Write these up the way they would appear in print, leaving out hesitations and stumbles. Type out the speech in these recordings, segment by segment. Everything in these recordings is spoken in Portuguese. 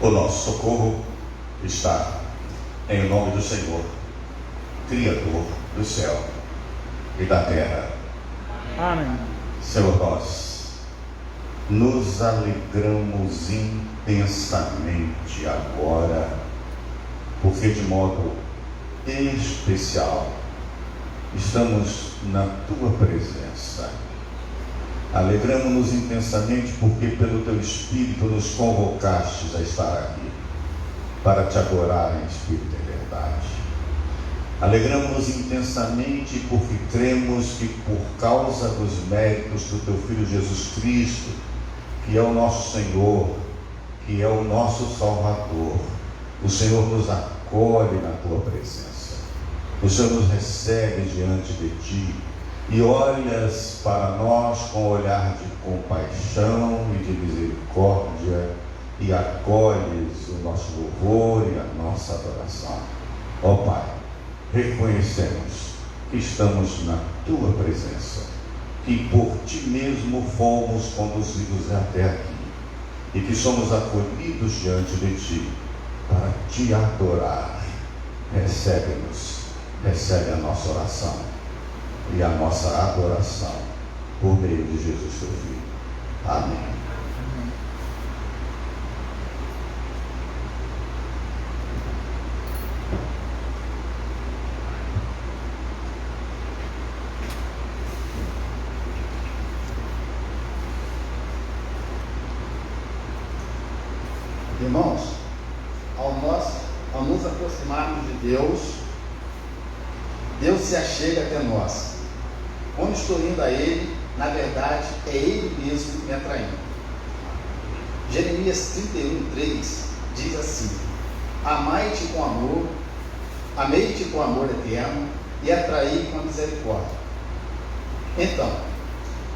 O nosso socorro está em nome do Senhor, Criador do céu e da terra. Amém. Senhor, nós nos alegramos intensamente agora, porque de modo especial estamos na Tua presença. Alegramos-nos intensamente porque pelo Teu Espírito nos convocastes a estar aqui, para Te adorar em Espírito e verdade. Alegramos-nos intensamente porque cremos que por causa dos méritos do Teu Filho Jesus Cristo, que é o nosso Senhor, que é o nosso Salvador, o Senhor nos acolhe na Tua presença. O Senhor nos recebe diante de Ti e olhas para nós com olhar de compaixão e de misericórdia e acolhes o nosso louvor e a nossa adoração. Ó Pai, reconhecemos que estamos na Tua presença, que por Ti mesmo fomos conduzidos até aqui e que somos acolhidos diante de Ti para Te adorar. Recebe-nos, recebe a nossa oração e a nossa adoração por meio de Jesus, Teu Filho. Amém. Irmãos, ao nos aproximarmos de Deus, Deus se achega até nós. Quando estou indo a Ele, na verdade, é Ele mesmo me atraindo. Jeremias 31:3 diz assim: amei-te com amor eterno e atraí com a misericórdia. Então,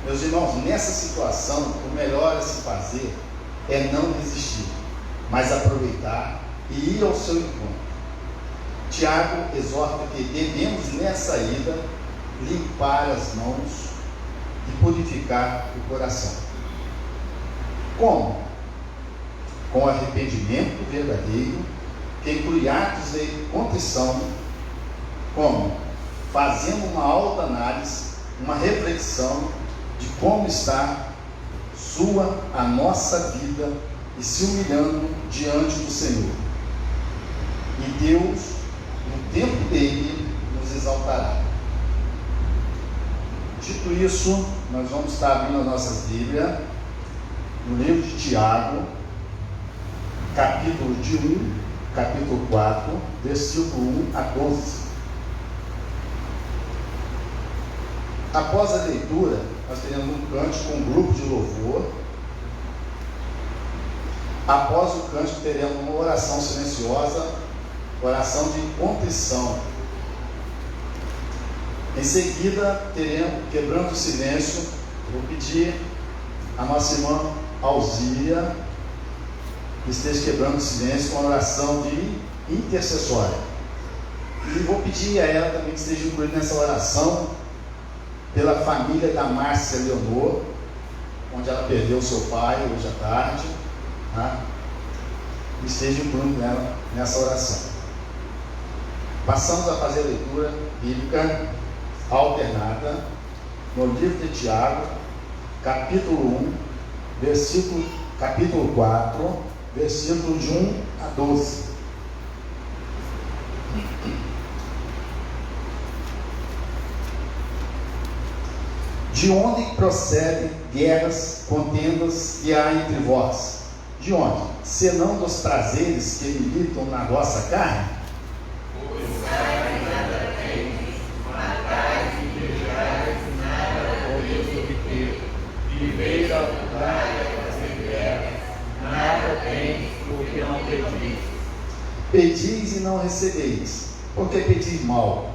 meus irmãos, nessa situação, o melhor a se fazer é não resistir, mas aproveitar e ir ao seu encontro. Tiago exorta que devemos nessa ida limpar as mãos e purificar o coração. Como? Com arrependimento verdadeiro, que inclui atos de contrição. Como? Fazendo uma autoanálise, uma reflexão de como está a nossa vida e se humilhando diante do Senhor. E Deus, no tempo dele, nos exaltará. Dito isso, nós vamos estar abrindo as nossas Bíblias no livro de Tiago, capítulo 4, versículo 1 a 12. Após a leitura, nós teremos um cântico com um grupo de louvor. Após o cântico, teremos uma oração silenciosa, oração de contrição. Em seguida, teremos, quebrando o silêncio, vou pedir a nossa irmã Alzíria que esteja quebrando o silêncio com uma oração de intercessória. E vou pedir a ela também que esteja incluída nessa oração pela família da Márcia Leonor, onde ela perdeu seu pai hoje à tarde, e esteja incluindo ela nessa oração. Passamos a fazer a leitura bíblica alternada no livro de Tiago, capítulo 4, versículo de 1 a 12. De onde procedem guerras, contendas que há entre vós? De onde? Senão dos prazeres que militam na vossa carne? Pois sabem nada tendes, matais e invejais, nada podeis obter. Viveis ao contrário a fazer guerras, nada tendes, porque não pedis. Pedis e não recebeis, porque pedis mal,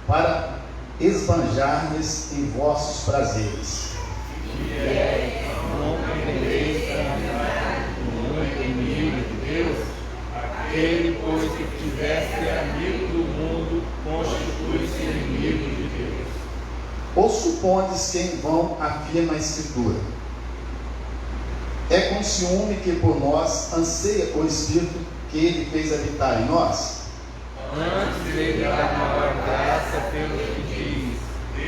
para esbanjar-lhes em vossos prazeres. E não compreendeis a amizade do muito inimigo de Deus? Aquele, pois, que quisesse ser amigo do mundo, constitui-se inimigo de Deus. Ou supondes que em vão afirma a Escritura: é com temos ciúme que por nós anseia o Espírito que Ele fez habitar em nós? Antes Ele dá maior graça pelo que diz: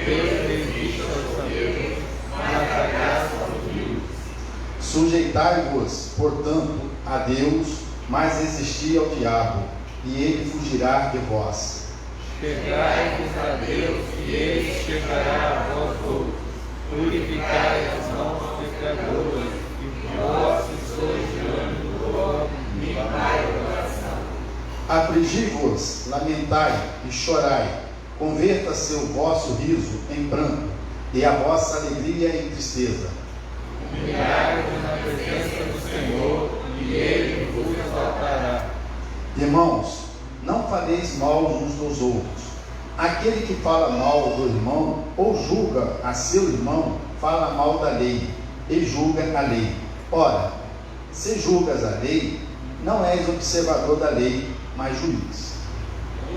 Deus resiste aos santos, mas a graça aos humildes. Sujeitai-vos, portanto, a Deus, mas resisti ao diabo, e ele fugirá de vós. Chegai-vos a Deus, e Ele chegará a vós outros. Purificai as mãos pecadoras, e vós que sois de ânimo puro, limpai o coração. Afligi-vos, lamentai e chorai, converta-se o vosso riso em pranto, e a vossa alegria em tristeza. Humilhai-vos na presença do Senhor, e Ele vos exaltará. Irmãos, não faleis mal uns dos outros. Aquele que fala mal do irmão ou julga a seu irmão, fala mal da lei e julga a lei. Ora, se julgas a lei, não és observador da lei, mas juiz.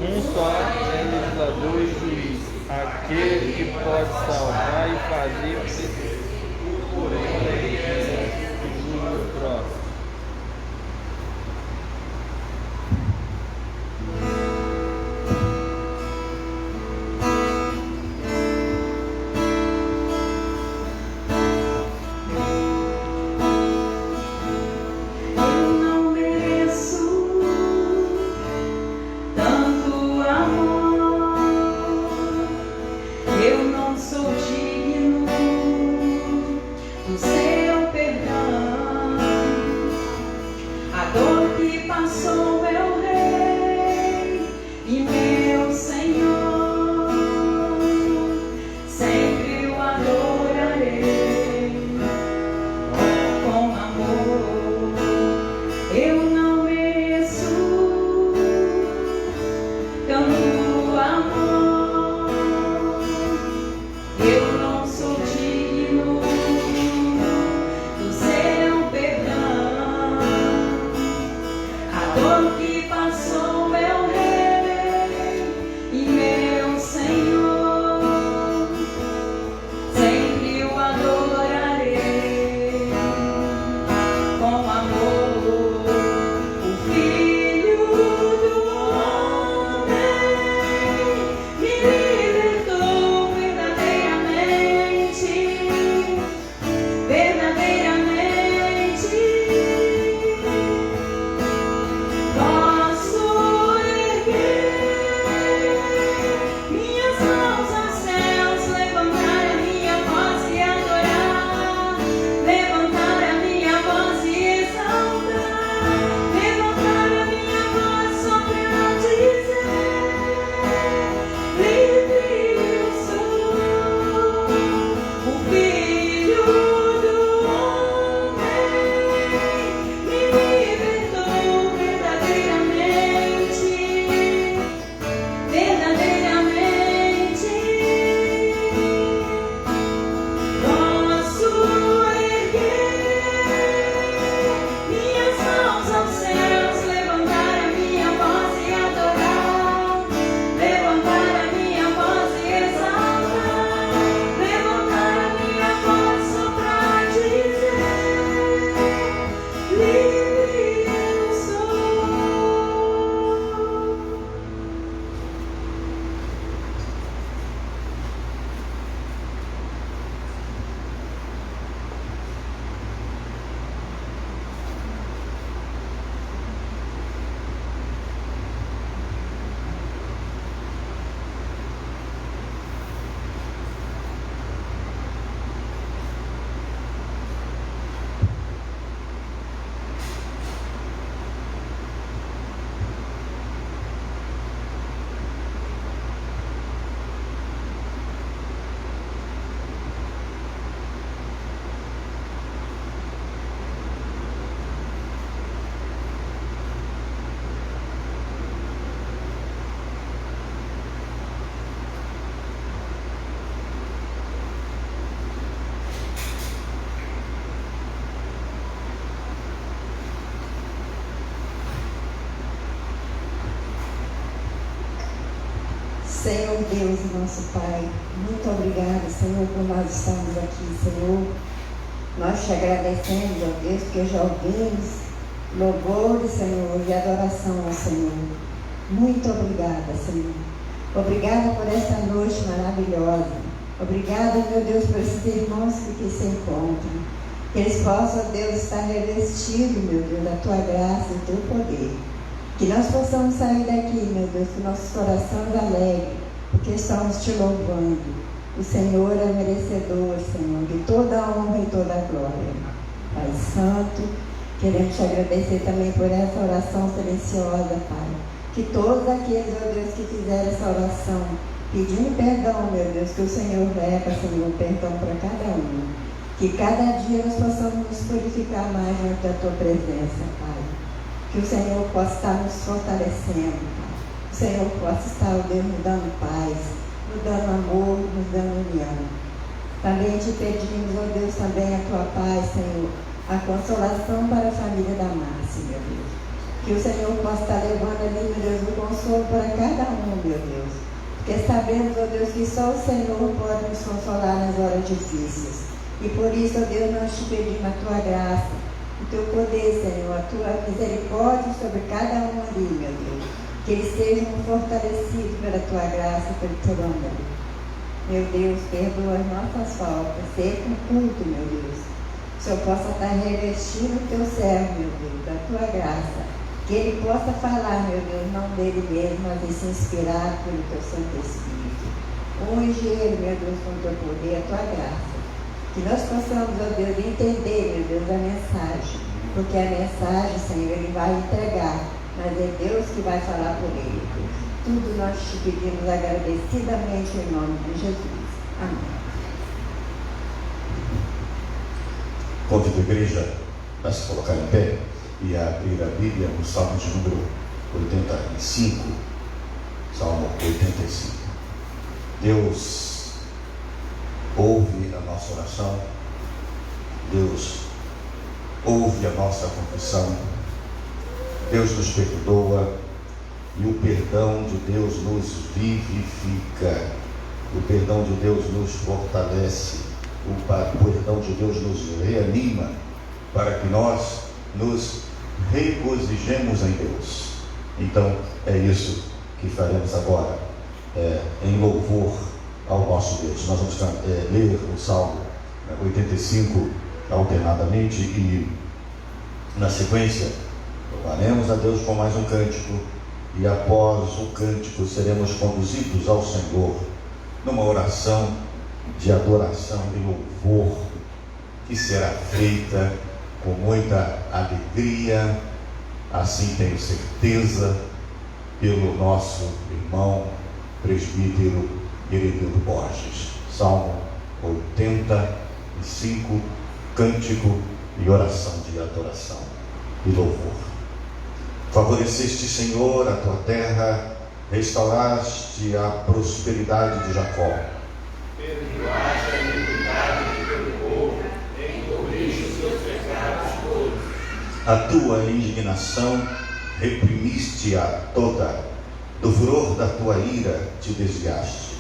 Um só é legislador e juiz, aquele que pode salvar e fazer crescer. Porém, que julga o próximo. Senhor Deus, nosso Pai, muito obrigada, Senhor, por nós estarmos aqui, Senhor, Nós te agradecemos, ó Deus, porque já ouvimos louvores, Senhor, e adoração ao Senhor. Muito obrigada, Senhor. Obrigada por esta noite maravilhosa. Obrigada, meu Deus, por esses irmãos que aqui se encontram. Que eles possam, ó Deus, estar revestidos, meu Deus, da tua graça e do teu poder. Que nós possamos sair daqui, meu Deus, com nossos corações alegres, porque estamos te louvando. O Senhor é merecedor, Senhor, de toda a honra e toda a glória. Pai Santo, queremos te agradecer também por essa oração silenciosa, Pai. Que todos aqueles, ó Deus, que fizeram essa oração, pedindo perdão, meu Deus, que o Senhor leva, Senhor, perdão para cada um. Que cada dia nós possamos nos purificar mais diante da tua presença, Pai. Que o Senhor possa estar nos fortalecendo, Pai. O Senhor possa estar, ó Deus, nos dando paz, nos dando amor, nos dando união. Também te pedimos, ó Deus, também a tua paz, Senhor, a consolação para a família da Márcia, meu Deus. Que o Senhor possa estar levando ali, meu Deus, o consolo para cada um, meu Deus. Porque sabemos, ó Deus, que só o Senhor pode nos consolar nas horas difíceis. E por isso, ó Deus, nós te pedimos a tua graça, o teu poder, Senhor, a tua misericórdia sobre cada um ali, meu Deus. Que eles sejam fortalecidos pela tua graça, pelo teu amor. Meu Deus, perdoa as nossas faltas, seja com culto, meu Deus. Que o Senhor possa estar revestindo o teu servo, meu Deus, da tua graça. Que ele possa falar, meu Deus, não dele mesmo, mas de se inspirar pelo teu Santo Espírito. Unge ele, meu Deus, com o teu poder, a tua graça. Que nós possamos, ó Deus, entender, meu Deus, a mensagem. Porque a mensagem, Senhor, ele vai entregar, mas é Deus que vai falar por ele. Tudo nós te pedimos agradecidamente em nome de Jesus. Amém. Convido a igreja a se colocar em pé e a abrir a Bíblia no Salmo de número 85. Salmo 85. Deus ouve a nossa oração. Deus ouve a nossa confissão. Deus nos perdoa e o perdão de Deus nos vivifica. O perdão de Deus nos fortalece. O perdão de Deus nos reanima para que nós nos regozijemos em Deus. Então é isso que faremos agora, em louvor ao nosso Deus. Nós vamos ler o Salmo 85 alternadamente e na sequência louvaremos a Deus com mais um cântico e após o cântico seremos conduzidos ao Senhor numa oração de adoração e louvor que será feita com muita alegria, assim tenho certeza, pelo nosso irmão presbítero Herenildo Borges. Salmo 85, cântico e oração de adoração e louvor. Favoreceste, Senhor, a tua terra, restauraste a prosperidade de Jacó. Perdoaste a iniquidade do teu povo, encobriste os seus pecados todos. A tua indignação reprimiste-a toda, do furor da tua ira te desviaste.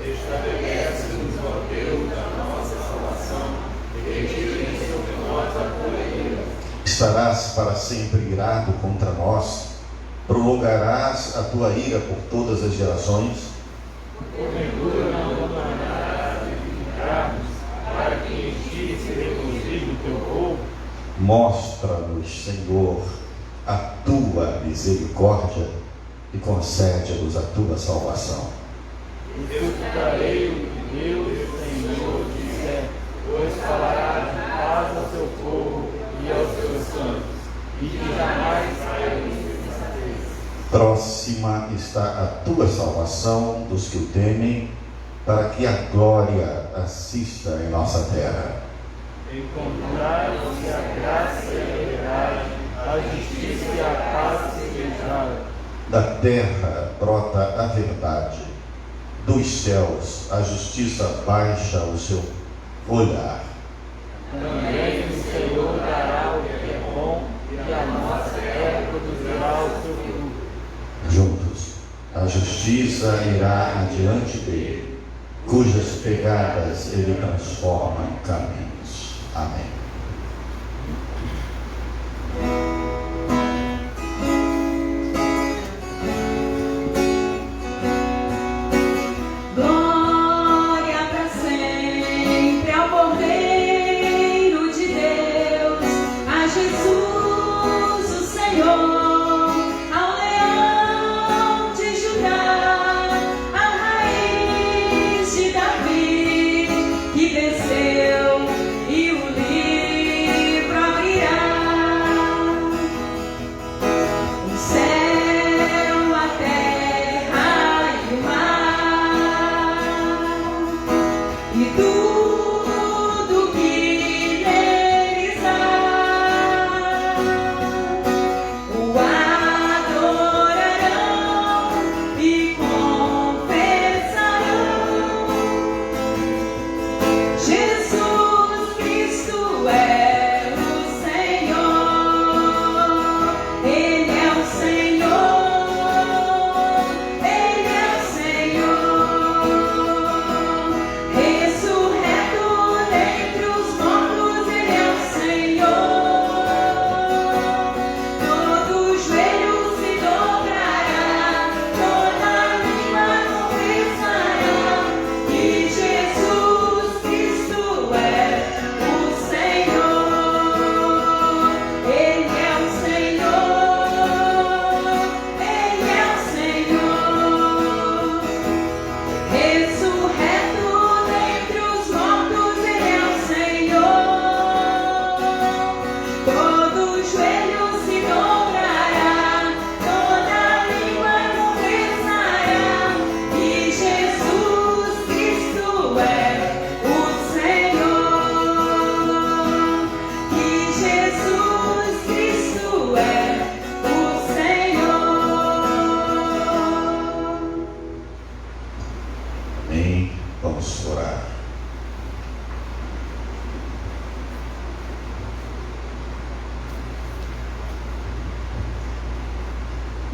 Estabelece-nos, ó Deus, a nossa salvação, e retire sobre nós a tua ira. Estarás para sempre irado contra nós, prolongarás a tua ira por todas as gerações. Porventura não abandonarás e ficarmos, para que em ti se regozije o teu povo. Mostra-nos, Senhor, a tua misericórdia e concede-nos a tua salvação. Escutarei o que Deus, Senhor, disser, pois falará de paz ao seu povo e aos seus santos, e que jamais sairemos dessa vez. Próxima está a tua salvação dos que o temem, para que a glória assista em nossa terra. Encontraram-se a graça e a verdade, a justiça e a paz se beijaram. Da terra brota a verdade, dos céus a justiça baixa o seu olhar. Também o Senhor dará o que é bom, e a nossa terra produzirá o seu fruto. Juntos, a justiça irá adiante dele, cujas pegadas ele transforma em caminhos. Amém.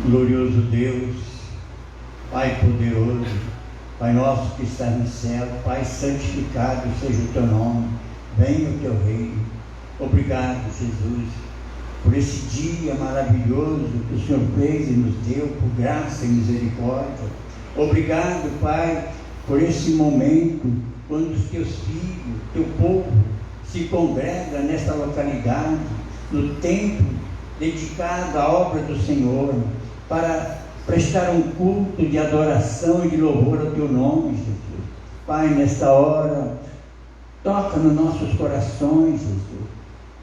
Glorioso Deus, Pai poderoso, Pai nosso que está no céu, Pai santificado seja o teu nome, venha o teu reino. Obrigado, Jesus, por esse dia maravilhoso que o Senhor fez e nos deu, por graça e misericórdia. Obrigado, Pai, por esse momento, quando os teus filhos, teu povo, se congrega nesta localidade, no templo dedicado à obra do Senhor, para prestar um culto de adoração e de louvor ao teu nome, Jesus. Pai, nesta hora, toca nos nossos corações, Jesus.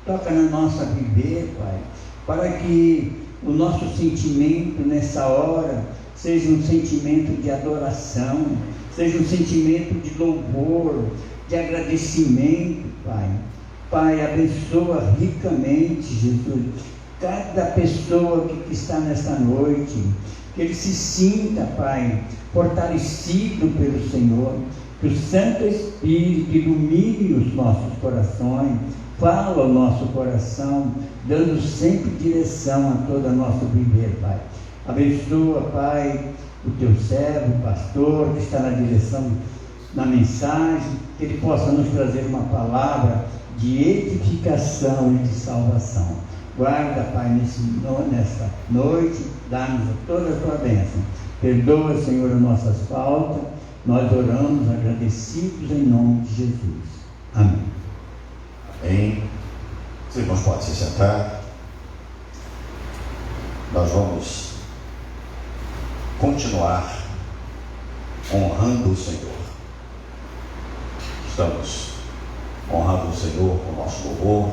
Toca na nossa viver, Pai, para que o nosso sentimento nessa hora seja um sentimento de adoração, seja um sentimento de louvor, de agradecimento, Pai. Pai, abençoa ricamente, Jesus, cada pessoa que está nesta noite, que ele se sinta, Pai, fortalecido pelo Senhor, que o Santo Espírito ilumine os nossos corações, fala ao nosso coração, dando sempre direção a todo o nosso viver, Pai. Abençoa, Pai, o teu servo, o pastor, que está na direção da mensagem, que ele possa nos trazer uma palavra de edificação e de salvação. Guarda, Pai, nesta noite, dá-nos toda a tua bênção. Perdoa, Senhor, as nossas faltas. Nós oramos agradecidos em nome de Jesus. Amém. Amém. Os irmãos podem se sentar. Nós vamos continuar honrando o Senhor. Estamos honrando o Senhor com o nosso louvor,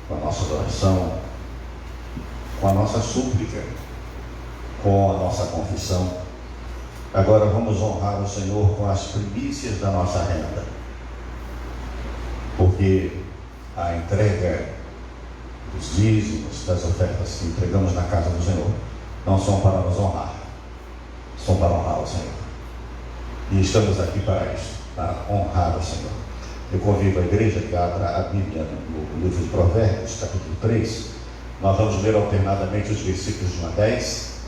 com a nossa adoração, com a nossa súplica, com a nossa confissão. Agora vamos honrar o Senhor com as primícias da nossa renda, porque a entrega dos dízimos, das ofertas que entregamos na casa do Senhor, não são para nos honrar, são para honrar o Senhor. E estamos aqui para isso, para honrar o Senhor. Eu convido a igreja que abra a Bíblia no livro de Provérbios, capítulo 3. Nós vamos ler alternadamente os versículos de 1 a 10.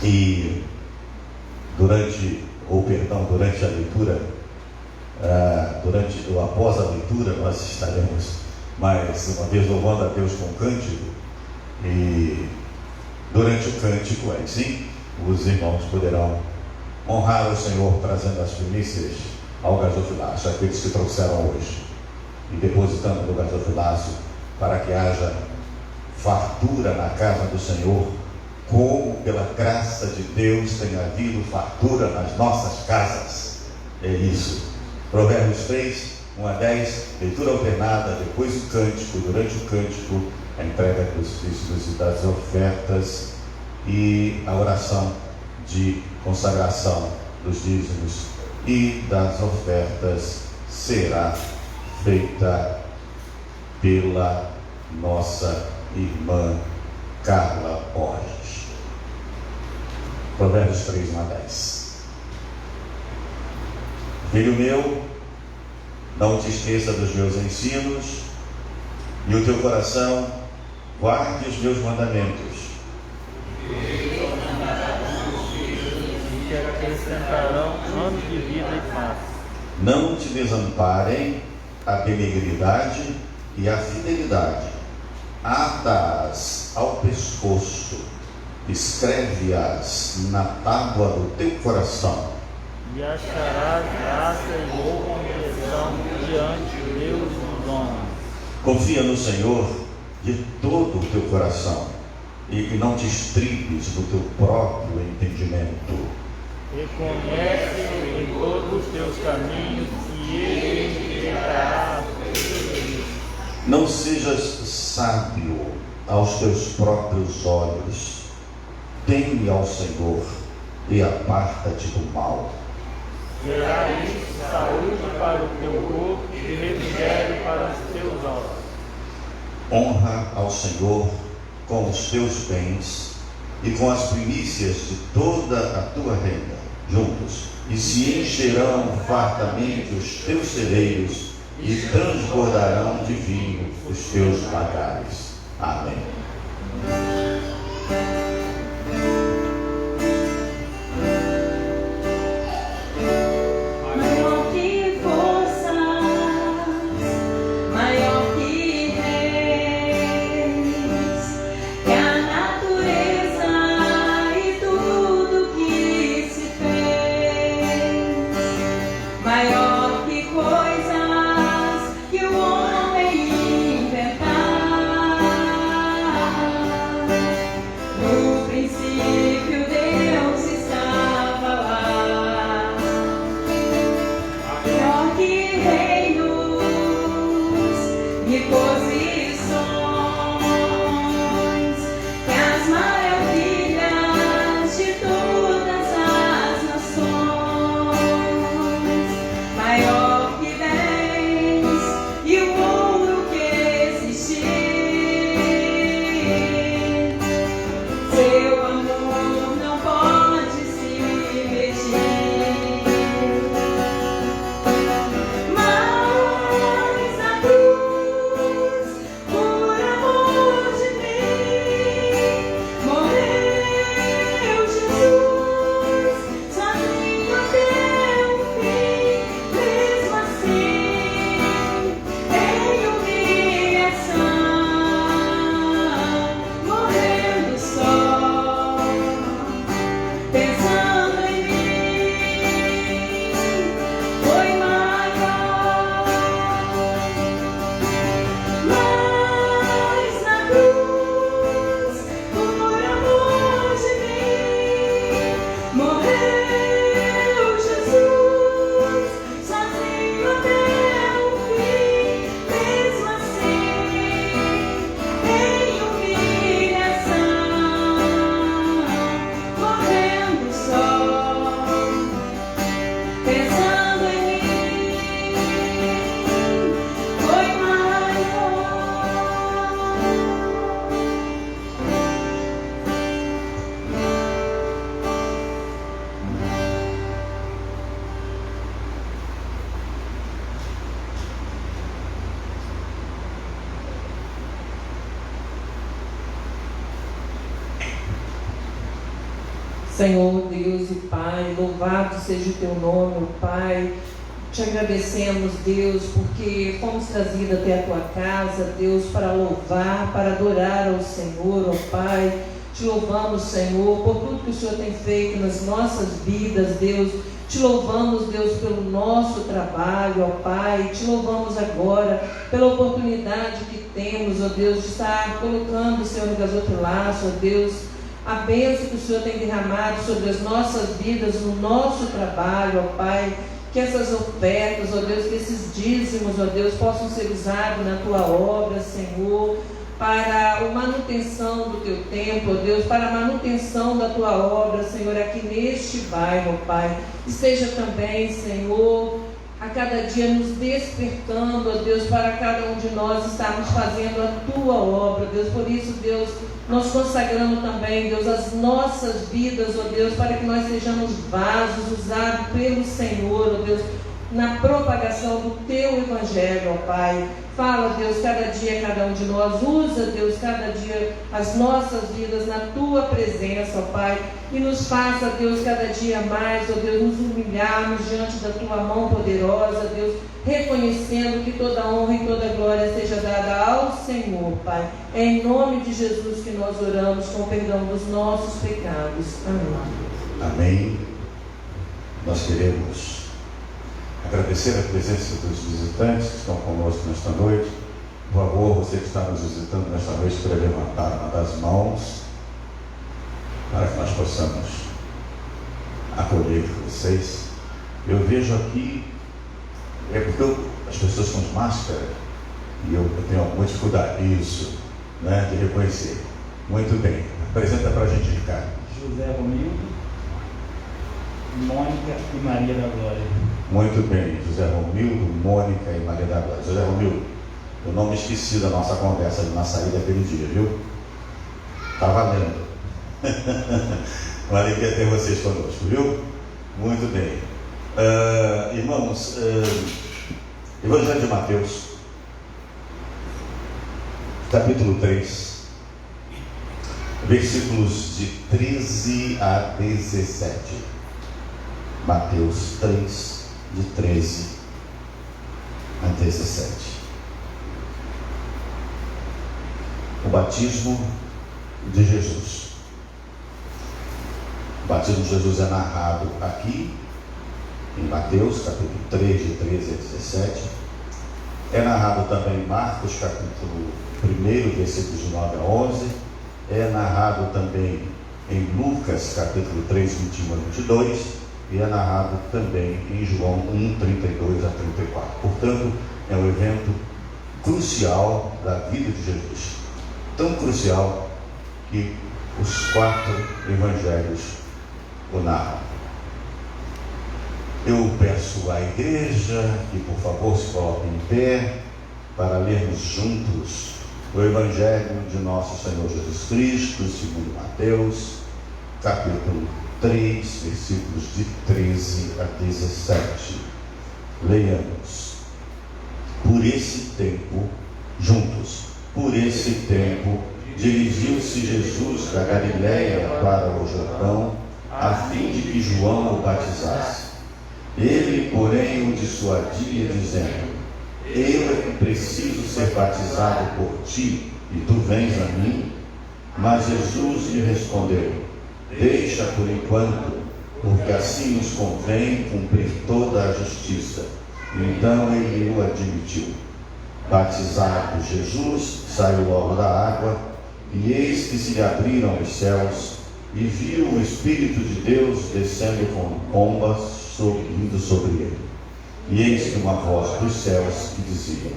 E durante a leitura, após a leitura, nós estaremos mais uma vez louvando a Deus com cântico, e durante o cântico, aí sim, os irmãos poderão honrar o Senhor trazendo as primícias ao gasofilácio, aqueles que trouxeram hoje, e depositando no gasofilácio, para que haja fartura na casa do Senhor, como pela graça de Deus tem havido fartura nas nossas casas. É isso. Provérbios 3, 1 a 10, leitura alternada, depois o cântico, durante o cântico, a entrega dos dízimos e das ofertas e a oração de consagração dos dízimos e das ofertas será feita pela nossa irmã Carla Borges. Provérbios 3, 1 a 10. Filho meu, não te esqueça dos meus ensinos, e o teu coração guarde os meus mandamentos. Que acrescentarão anos de vida e paz. Não te desamparem a benignidade e a fidelidade. Ata-as ao pescoço, escreve-as na tábua do teu coração. E acharás graça e boa compreensão diante de Deus dos homens. Confia no Senhor de todo o teu coração, e que não te estribes no teu próprio entendimento. Reconhece-o em todos os teus caminhos, e ele endireitará os teus caminhos. Não sejas sábio aos teus próprios olhos. Teme ao Senhor e aparta-te do mal. Será isso saúde para o teu corpo e refrigério para os teus ossos. Honra ao Senhor com os teus bens e com as primícias de toda a tua renda, juntos, e se encherão fartamente os teus celeiros e transbordarão de vinho os teus lagares. Amém. Senhor Deus e Pai, louvado seja o teu nome, Pai. Te agradecemos, Deus, porque fomos trazidos até a Tua casa, Deus, para louvar, para adorar ao Senhor, ó Pai. Te louvamos, Senhor, por tudo que o Senhor tem feito nas nossas vidas, Deus. Te louvamos, Deus, pelo nosso trabalho, ó Pai. Te louvamos agora pela oportunidade que temos, ó Deus, de estar colocando, Senhor, no gasofilaço, ó Deus, a bênção que o Senhor tem derramado sobre as nossas vidas, no nosso trabalho, ó Pai. Que essas ofertas, ó Deus, que esses dízimos, ó Deus, possam ser usados na Tua obra, Senhor, para a manutenção do Teu templo, ó Deus, para a manutenção da Tua obra, Senhor, aqui neste bairro, ó Pai. Esteja também, Senhor, a cada dia nos despertando, ó Deus, para cada um de nós estarmos fazendo a Tua obra, Deus. Por isso, Deus, nós consagramos também, Deus, as nossas vidas, ó Deus, para que nós sejamos vasos usados pelo Senhor, ó Deus, na propagação do Teu Evangelho, ó Pai. Fala, Deus, cada dia cada um de nós. Usa, Deus, cada dia as nossas vidas na Tua presença, ó Pai. E nos faça, Deus, cada dia mais, ó Deus, nos humilharmos diante da Tua mão poderosa, Deus, reconhecendo que toda honra e toda glória seja dada ao Senhor, Pai. É em nome de Jesus que nós oramos, com o perdão dos nossos pecados. Amém. Amém. Nós queremos agradecer a presença dos visitantes que estão conosco nesta noite. Por favor, você que está nos visitando nesta noite, para levantar uma das mãos, para que nós possamos acolher vocês. Eu vejo aqui, é porque as pessoas com máscara, e eu tenho alguma dificuldade, isso, né, de reconhecer. Muito bem, apresenta para a gente, Ricardo. José Romildo, Mônica e Maria da Glória. Muito bem, José Romildo, Mônica e Maria da Glória. José Romildo, eu não me esqueci da nossa conversa na saída daquele dia, viu? Está valendo. Uma alegria ter vocês conosco, viu? Muito bem. Irmãos, Evangelho de Mateus, capítulo 3, versículos de 13 a 17. Mateus 3, de 13 a 17. O batismo de Jesus. O batismo de Jesus é narrado aqui em Mateus, capítulo 3, de 13 a 17. É narrado também em Marcos, capítulo 1, versículos de 9 a 11. É narrado também em Lucas, capítulo 3, 21 a 22. E é narrado também em João 1, 32 a 34. Portanto, é um evento crucial da vida de Jesus. Tão crucial que os 4 evangelhos o narram. Eu peço à igreja que, por favor, se coloque em pé para lermos juntos o Evangelho de nosso Senhor Jesus Cristo, segundo Mateus, capítulo 3, versículos de 13 a 17. Leiamos. Por esse tempo, juntos, por esse tempo, dirigiu-se Jesus da Galiléia para o Jordão, a fim de que João o batizasse. Ele, porém, o dissuadia, dizendo: Eu é que preciso ser batizado por ti, e tu vens a mim? Mas Jesus lhe respondeu: Deixa por enquanto, porque assim nos convém cumprir toda a justiça. Então ele o admitiu. Batizado Jesus, saiu logo da água, e eis que se lhe abriram os céus, e viu o Espírito de Deus descendo com pombas, vindo sobre ele. E eis que uma voz dos céus que dizia: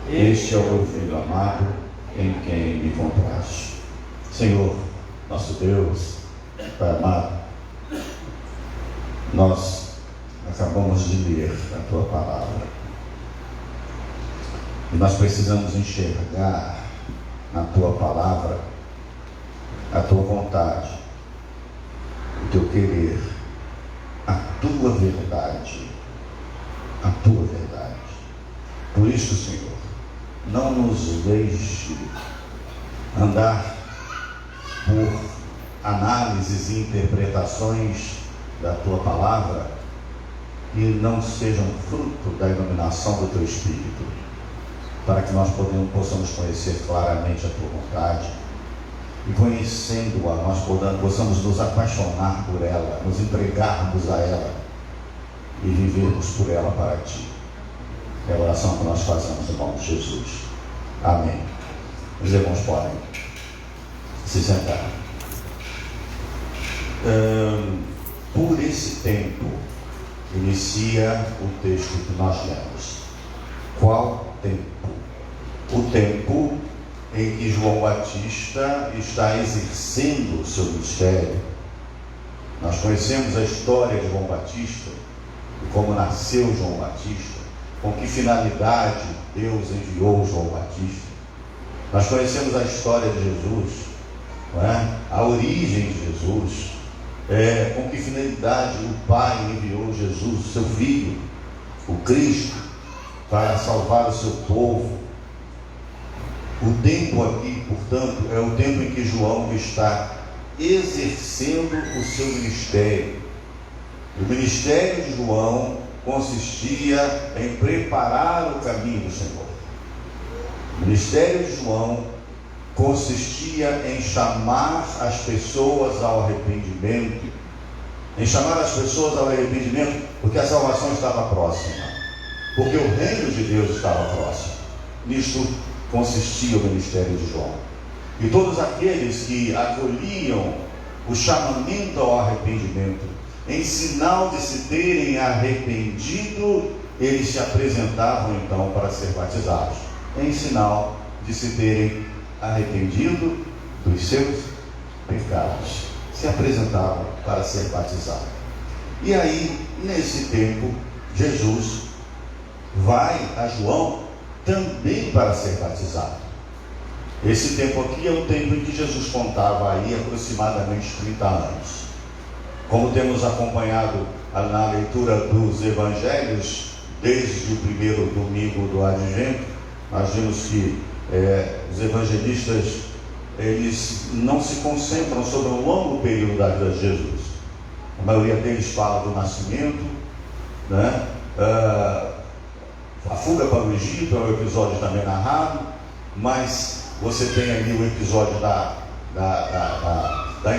Este é o meu Filho amado, em quem me compraste. Senhor, nosso Deus, Pai amado, nós acabamos de ler a Tua palavra e nós precisamos enxergar na Tua palavra a Tua vontade, o Teu querer, a Tua verdade, a Tua verdade. Por isso, Senhor, não nos deixe andar por análises e interpretações da Tua palavra que não sejam fruto da iluminação do Teu Espírito, para que nós possamos conhecer claramente a Tua vontade, e conhecendo-a, nós possamos nos apaixonar por ela, nos entregarmos a ela e vivermos por ela para Ti. É a oração que nós fazemos em nome de Jesus. Amém. Os irmãos podem se sentar. Por esse tempo, inicia o texto que nós lemos. Qual tempo? O tempo em que João Batista está exercendo o seu ministério. Nós conhecemos a história de João Batista, de como nasceu João Batista, com que finalidade Deus enviou João Batista. Nós conhecemos a história de Jesus, não é? A origem de Jesus, com que finalidade o Pai enviou Jesus, o seu Filho, o Cristo, para salvar o seu povo. O tempo aqui, portanto, é o tempo em que João está exercendo o seu ministério. O ministério de João consistia em preparar o caminho do Senhor. O ministério de João consistia em chamar as pessoas ao arrependimento, porque a salvação estava próxima, porque o reino de Deus estava próximo. Nisto consistia o ministério de João. E todos aqueles que acolhiam o chamamento ao arrependimento, em sinal de se terem arrependido, eles se apresentavam então para ser batizados, em sinal de se terem arrependido dos seus pecados, se apresentavam para ser batizados. E aí, nesse tempo, Jesus vai a João também para ser batizado. Esse tempo aqui é o tempo em que Jesus contava aí aproximadamente 30 anos. Como temos acompanhado na leitura dos evangelhos, desde o primeiro domingo do Advento, nós vimos que os evangelistas, eles não se concentram sobre um longo período da vida de Jesus. A maioria deles fala do nascimento, né? A fuga para o Egito é um episódio também narrado, mas você tem ali o episódio da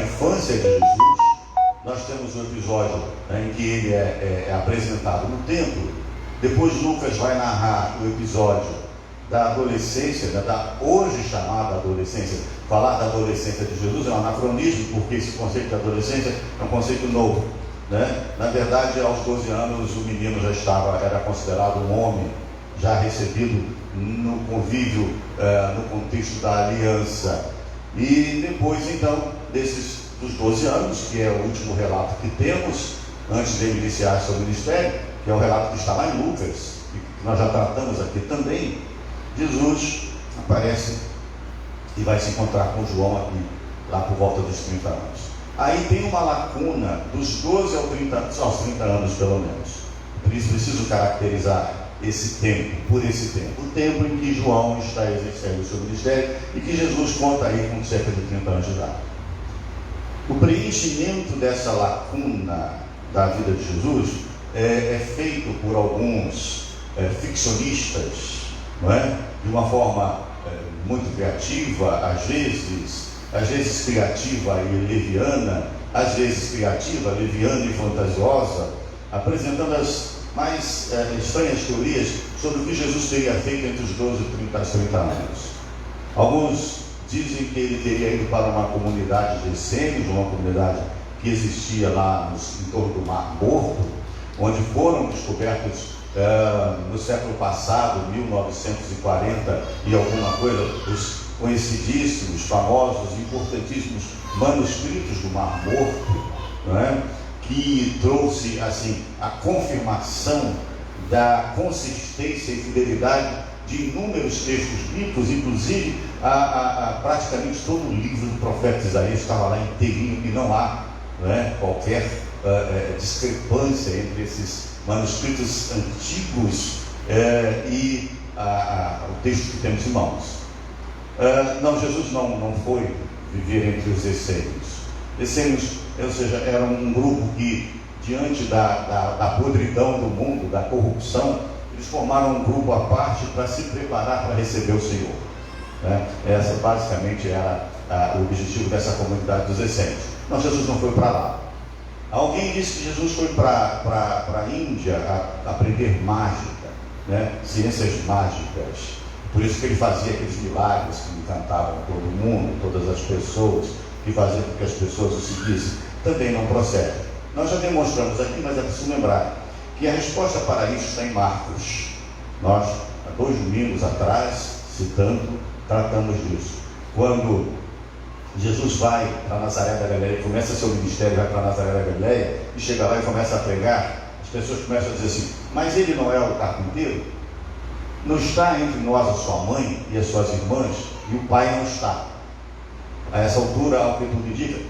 infância de Jesus. Nós temos o episódio em que ele é apresentado no templo. Depois Lucas vai narrar o episódio da adolescência, da hoje chamada adolescência. Falar da adolescência de Jesus é um anacronismo, porque esse conceito de adolescência é um conceito novo, né? Na verdade, aos 12 anos o menino já era considerado um homem, já recebido no convívio, no contexto da aliança. E depois então dos 12 anos, que é o último relato que temos antes de ele iniciar seu ministério, que é o relato que está lá em Lucas, e que nós já tratamos aqui também, Jesus aparece e vai se encontrar com João aqui, lá por volta dos 30 anos. Aí tem uma lacuna dos 12 aos 30 anos pelo menos. Por isso preciso caracterizar esse tempo, por esse tempo, o tempo em que João está exercendo o seu ministério e que Jesus conta aí com cerca de 30 anos de idade. O preenchimento dessa lacuna da vida de Jesus é feito por alguns ficcionistas, não é? De uma forma muito criativa, às vezes criativa e leviana, às vezes criativa, leviana e fantasiosa, apresentando as mais estranhas teorias sobre o que Jesus teria feito entre os 12 e 30 anos. Alguns dizem que ele teria ido para uma comunidade de essênios, uma comunidade que existia lá em torno do Mar Morto, onde foram descobertos no século passado, 1940 e alguma coisa, os conhecidíssimos, famosos, importantíssimos manuscritos do Mar Morto, não é? Que trouxe assim a confirmação da consistência e fidelidade de inúmeros textos bíblicos, inclusive praticamente todo o livro do profeta Isaías estava lá inteirinho, e não há, não é, qualquer discrepância entre esses manuscritos antigos e o texto que temos em mãos. Não, Jesus não foi viver entre os essênios. Essênios, ou seja, era um grupo que diante da podridão do mundo, da corrupção, eles formaram um grupo à parte para se preparar para receber o Senhor. Né? Essa basicamente era o objetivo dessa comunidade dos essênios. Mas Jesus não foi para lá. Alguém disse que Jesus foi para a Índia aprender mágica, né? Ciências mágicas. Por isso que ele fazia aqueles milagres que encantavam todo mundo, todas as pessoas, que faziam com que as pessoas o seguissem. Também não procede. Nós já demonstramos aqui, mas é preciso lembrar que a resposta para isso está em Marcos. Nós, há 2 domingos atrás, citando, tratamos disso. Quando Jesus vai para Nazaré da Galileia, começa seu ministério, vai para Nazaré da Galileia, e chega lá e começa a pregar, as pessoas começam a dizer assim: mas ele não é o carpinteiro? Não está entre nós a sua mãe e as suas irmãs, e o pai não está? A essa altura, ao que tudo indica,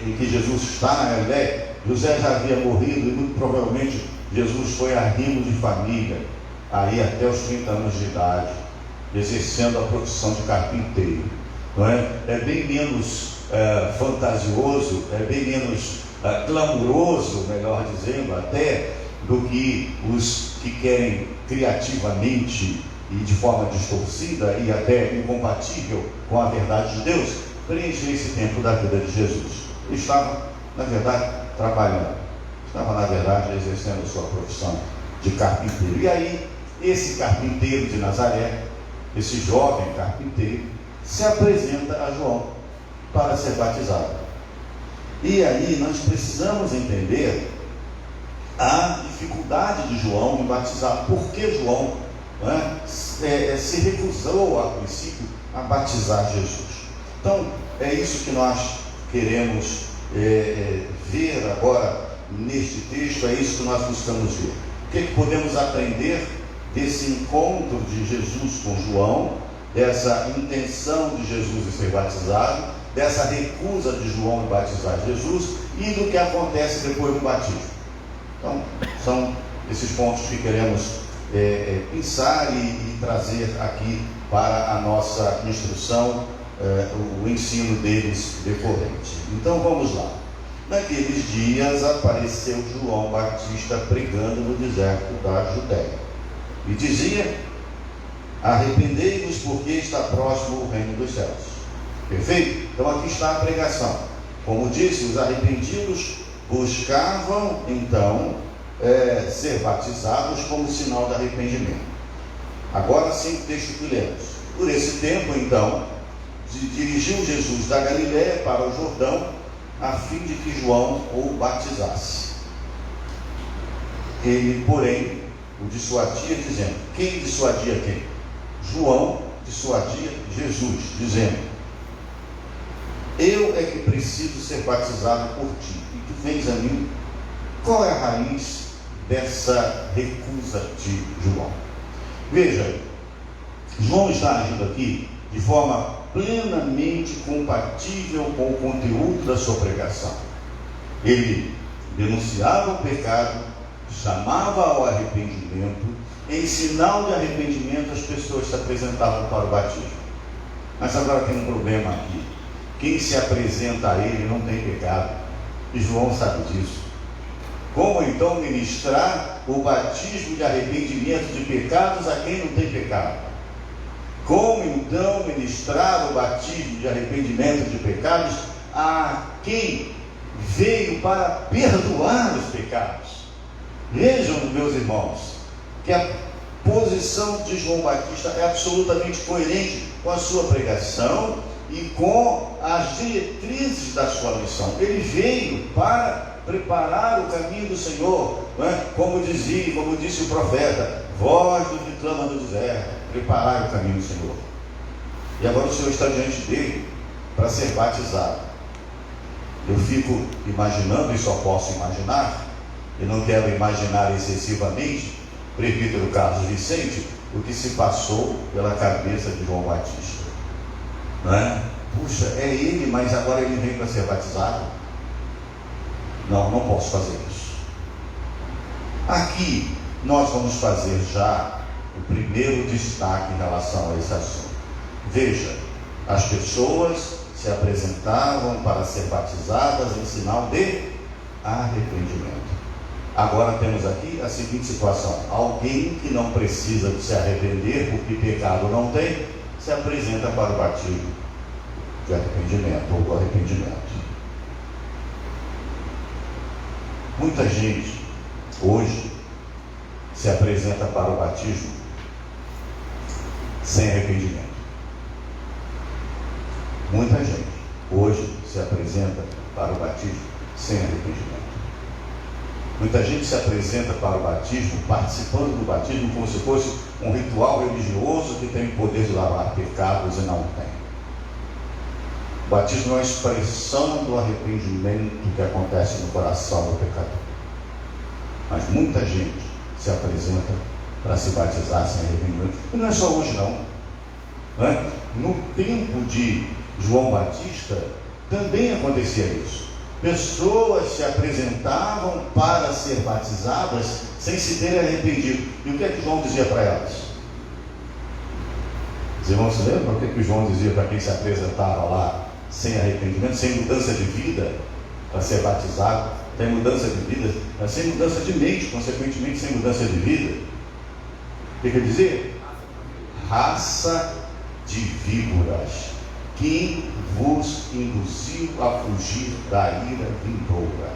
em que Jesus está na Galileia, José já havia morrido, e muito provavelmente Jesus foi arrimo de família, aí até os 30 anos de idade, exercendo a profissão de carpinteiro. Não é? É bem menos fantasioso, é bem menos clamoroso, melhor dizendo, até, do que os que querem criativamente e de forma distorcida e até incompatível com a verdade de Deus, preencher esse tempo da vida de Jesus. Ele estava, na verdade, trabalhando, estava, na verdade, exercendo sua profissão de carpinteiro. E aí, esse carpinteiro de Nazaré, esse jovem carpinteiro, se apresenta a João para ser batizado. E aí nós precisamos entender a dificuldade de João em batizar. Por que João se recusou a princípio a batizar Jesus? Então é isso que nós queremos ver agora neste texto, é isso que nós buscamos ver. O que podemos aprender desse encontro de Jesus com João, dessa intenção de Jesus em ser batizado, dessa recusa de João em batizar Jesus e do que acontece depois do batismo? Então, são esses pontos que queremos pensar e trazer aqui para a nossa instrução, o ensino deles decorrente. Então vamos lá. Naqueles dias apareceu João Batista pregando no deserto da Judéia e dizia: arrependei-vos, porque está próximo o reino dos céus. Perfeito? Então aqui está a pregação. Como disse, os arrependidos buscavam então ser batizados como sinal de arrependimento. Agora sim o texto que lemos. Por esse tempo então dirigiu Jesus da Galiléia para o Jordão, a fim de que João o batizasse. Ele, porém, o dissuadia, dizendo: quem dissuadia quem? João dissuadia Jesus, dizendo: eu é que preciso ser batizado por ti, e tu vens a mim. Qual é a raiz dessa recusa de João? Veja, João está agindo aqui de forma plenamente compatível com o conteúdo da sua pregação. Ele denunciava o pecado, chamava ao arrependimento. Em sinal de arrependimento, as pessoas se apresentavam para o batismo. Mas agora tem um problema aqui: quem se apresenta a ele não tem pecado, e João sabe disso. Como então ministrar o batismo de arrependimento de pecados a quem não tem pecado? Como então ministrar o batismo de arrependimento de pecados a quem veio para perdoar os pecados? Vejam, meus irmãos, que a posição de João Batista é absolutamente coerente com a sua pregação e com as diretrizes da sua missão. Ele veio para preparar o caminho do Senhor, como disse o profeta: voz do que clama no deserto, preparai o caminho do Senhor. E agora o Senhor está diante dele para ser batizado. Eu fico imaginando, e só posso imaginar, e não quero imaginar excessivamente, presbítero Carlos Vicente, o que se passou pela cabeça de João Batista. Não é? Puxa, é ele, mas agora ele vem para ser batizado? Não posso fazer isso. Aqui nós vamos fazer já o primeiro destaque em relação a esse assunto. Veja, as pessoas se apresentavam para ser batizadas em sinal de arrependimento. Agora temos aqui a seguinte situação: alguém que não precisa se arrepender, porque pecado não tem, se apresenta para o batismo de arrependimento ou do arrependimento. Muita gente hoje se apresenta para o batismo sem arrependimento. Muita gente hoje se apresenta para o batismo sem arrependimento. Muita gente se apresenta para o batismo, participando do batismo como se fosse um ritual religioso que tem o poder de lavar pecados, e não tem. O batismo é uma expressão do arrependimento que acontece no coração do pecador. Mas muita gente se apresenta para se batizar sem arrependimento. E não é só hoje não é? No tempo de João Batista também acontecia isso. Pessoas se apresentavam para ser batizadas sem se terem arrependido. E o que é que João dizia para elas? Os irmãos se lembram o que é que João dizia para quem se apresentava lá sem arrependimento, sem mudança de vida para ser batizado, sem mudança de vida, mas sem mudança de mente, consequentemente sem mudança de vida? O que quer dizer? Raça de víboras, quem vos induziu a fugir da ira vindoura.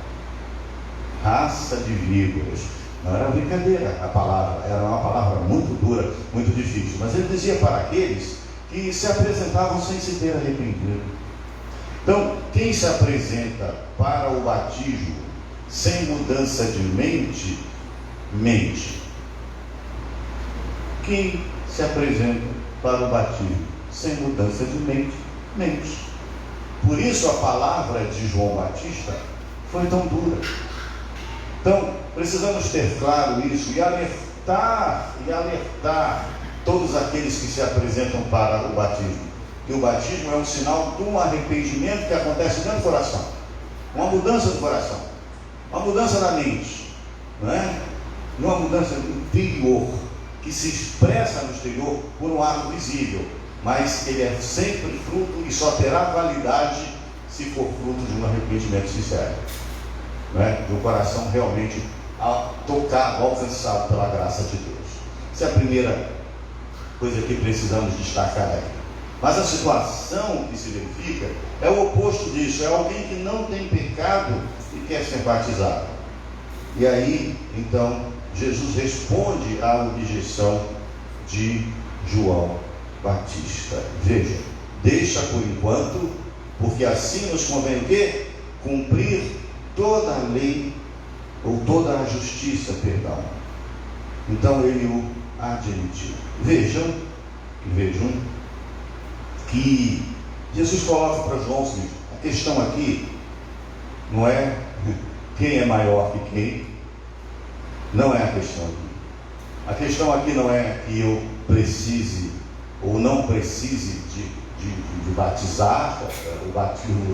Raça de víboras. Não era brincadeira a palavra, era uma palavra muito dura, muito difícil. Mas ele dizia para aqueles que se apresentavam sem se ter arrependido. Então, quem se apresenta para o batismo sem mudança de mente, mente. Quem se apresenta para o batismo sem mudança de mente, mente. Por isso a palavra de João Batista foi tão dura. Então, precisamos ter claro isso e alertar todos aqueles que se apresentam para o batismo. Que o batismo é um sinal de um arrependimento que acontece dentro do coração. Uma mudança do coração. Uma mudança da mente. Não é? Uma mudança interior, que se expressa no exterior por um ato visível. Mas ele é sempre fruto e só terá validade se for fruto de um arrependimento sincero, não é? De um coração realmente tocado, alcançado pela graça de Deus. Essa é a primeira coisa que precisamos destacar aí. Mas a situação que se verifica é o oposto disso, é alguém que não tem pecado e quer ser batizado. E aí, então, Jesus responde à objeção de João Batista. Veja, deixa por enquanto, porque assim nos convém o quê? Cumprir toda a lei, ou toda a justiça, perdão. Então ele o admitiu. Vejam que Jesus coloca para João o seguinte: a questão aqui não é quem é maior que quem, não é a questão aqui. A questão aqui não é que eu precise ou não precise de batizar,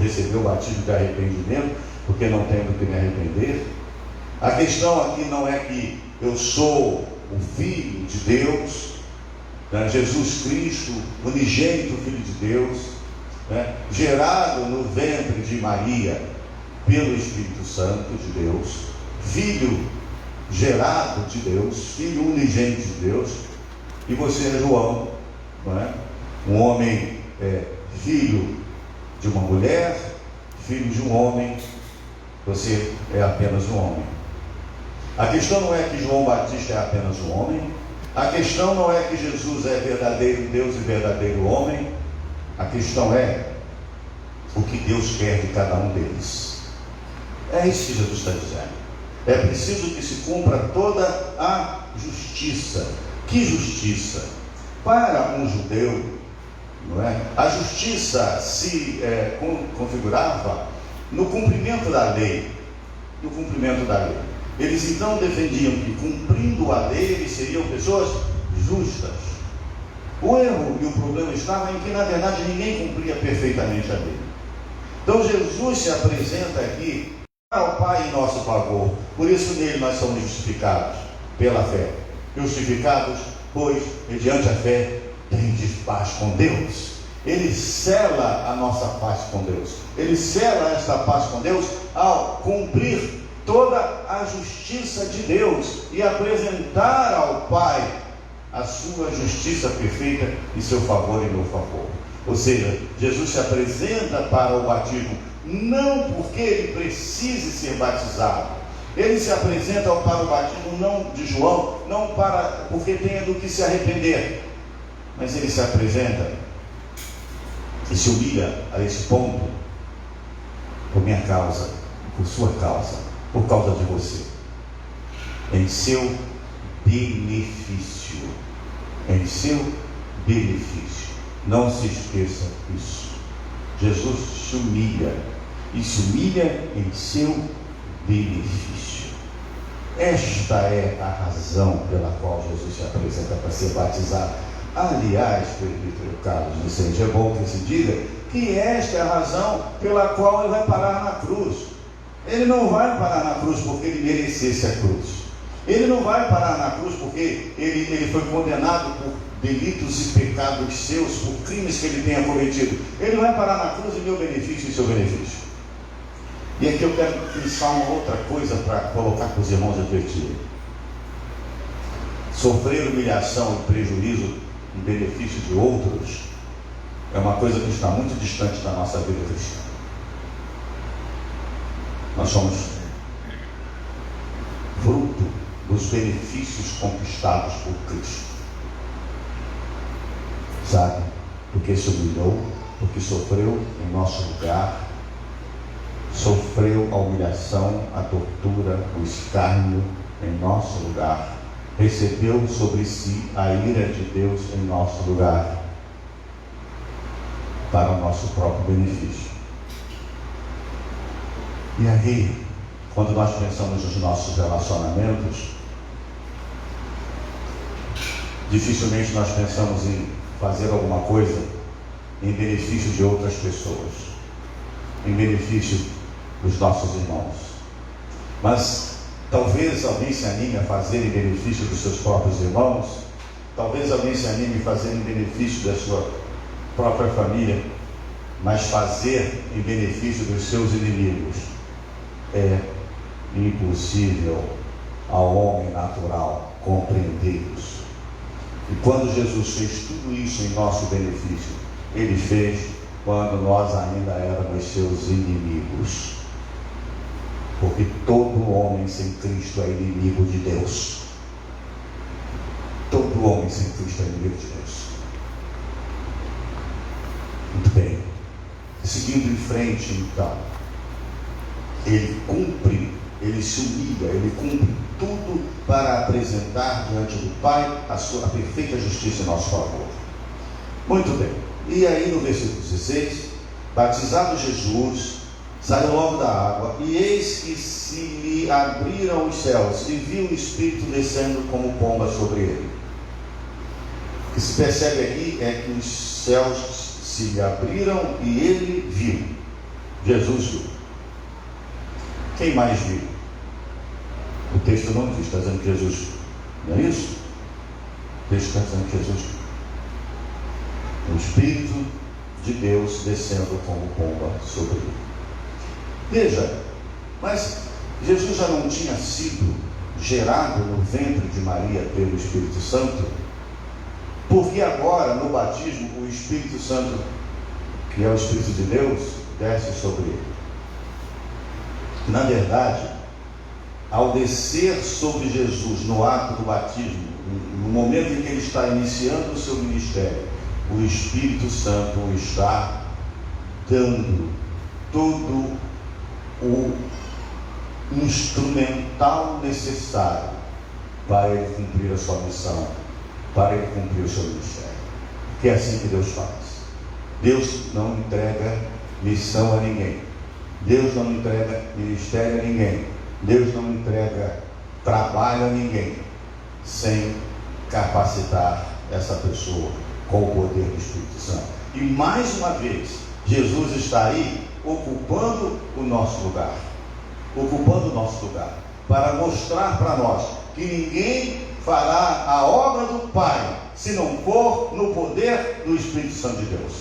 receber o batismo de arrependimento, porque não tenho do que me arrepender. A questão aqui não é que eu sou o Filho de Deus, né? Jesus Cristo, unigênito Filho de Deus, né? Gerado no ventre de Maria pelo Espírito Santo de Deus, Filho gerado de Deus, Filho unigênito de Deus, e você é João, não é? Um homem, filho de uma mulher, filho de um homem, você é apenas um homem. A questão não é que João Batista é apenas um homem, a questão não é que Jesus é verdadeiro Deus e verdadeiro homem, a questão é o que Deus quer de cada um deles. É isso que Jesus está dizendo. É preciso que se cumpra toda a justiça. Que justiça? Para um judeu, não é? A justiça se configurava no cumprimento da lei. No cumprimento da lei. Eles então defendiam que, cumprindo a lei, eles seriam pessoas justas. O erro e o problema estava em que, na verdade, ninguém cumpria perfeitamente a lei. Então Jesus se apresenta aqui ao Pai em nosso favor. Por isso nele nós somos justificados pela fé. Justificados, pois, mediante a fé, tendes paz com Deus. Ele sela a nossa paz com Deus. Ele sela esta paz com Deus ao cumprir toda a justiça de Deus e apresentar ao Pai a sua justiça perfeita em seu favor e meu favor. Ou seja, Jesus se apresenta para o batismo não porque ele precise ser batizado. Ele se apresenta para o batismo não de João, não porque tenha do que se arrepender, mas ele se apresenta e se humilha a esse ponto por minha causa, por sua causa, por causa de você, em seu benefício, em seu benefício. Não se esqueça disso. Jesus se humilha e se humilha em seu benefício. Esta é a razão pela qual Jesus se apresenta para ser batizado. Aliás, presbítero Carlos Vicente, é bom que se diga que esta é a razão pela qual ele vai parar na cruz. Ele não vai parar na cruz porque ele merecesse a cruz. Ele não vai parar na cruz porque ele foi condenado por delitos e pecados seus, por crimes que ele tenha cometido. Ele vai parar na cruz em meu benefício e seu benefício. E aqui eu quero pensar uma outra coisa para colocar para os irmãos refletirem. Sofrer humilhação e prejuízo em benefício de outros é uma coisa que está muito distante da nossa vida cristã. Nós somos fruto dos benefícios conquistados por Cristo. Sabe? Porque se humilhou, porque sofreu em nosso lugar, sofreu a humilhação, a tortura, o escárnio em nosso lugar, recebeu sobre si a ira de Deus em nosso lugar, para o nosso próprio benefício. E aí, quando nós pensamos nos nossos relacionamentos, dificilmente nós pensamos em fazer alguma coisa em benefício de outras pessoas, em benefício dos nossos irmãos. Mas talvez alguém se anime a fazer em benefício dos seus próprios irmãos, talvez alguém se anime a fazer em benefício da sua própria família, mas fazer em benefício dos seus inimigos é impossível ao homem natural compreender isso. E quando Jesus fez tudo isso em nosso benefício, ele fez quando nós ainda éramos seus inimigos. Porque todo homem sem Cristo é inimigo de Deus. Todo homem sem Cristo é inimigo de Deus. Muito bem. Seguindo em frente, então, ele cumpre, ele se humilha, ele cumpre tudo para apresentar diante do Pai a sua perfeita justiça em nosso favor. Muito bem. E aí no versículo 16, batizado Jesus, saiu logo da água, e eis que se lhe abriram os céus, e viu o Espírito descendo como pomba sobre ele. O que se percebe aqui é que os céus se lhe abriram e ele viu. Jesus viu. Quem mais viu? O texto não diz, está dizendo que Jesus viu. Não é isso? O texto está dizendo que Jesus viu. O Espírito de Deus descendo como pomba sobre ele. Veja, mas Jesus já não tinha sido gerado no ventre de Maria pelo Espírito Santo? Porque agora, no batismo, o Espírito Santo, que é o Espírito de Deus, desce sobre ele. Na verdade, ao descer sobre Jesus no ato do batismo, no momento em que ele está iniciando o seu ministério, o Espírito Santo está dando todo o instrumental necessário para ele cumprir a sua missão, para ele cumprir o seu ministério. Que é assim que Deus faz. Deus não entrega missão a ninguém. Deus não entrega ministério a ninguém. Deus não entrega trabalho a ninguém sem capacitar essa pessoa com o poder do Espírito Santo. E mais uma vez, Jesus está aí ocupando o nosso lugar. Ocupando o nosso lugar. Para mostrar para nós que ninguém fará a obra do Pai se não for no poder do Espírito Santo de Deus.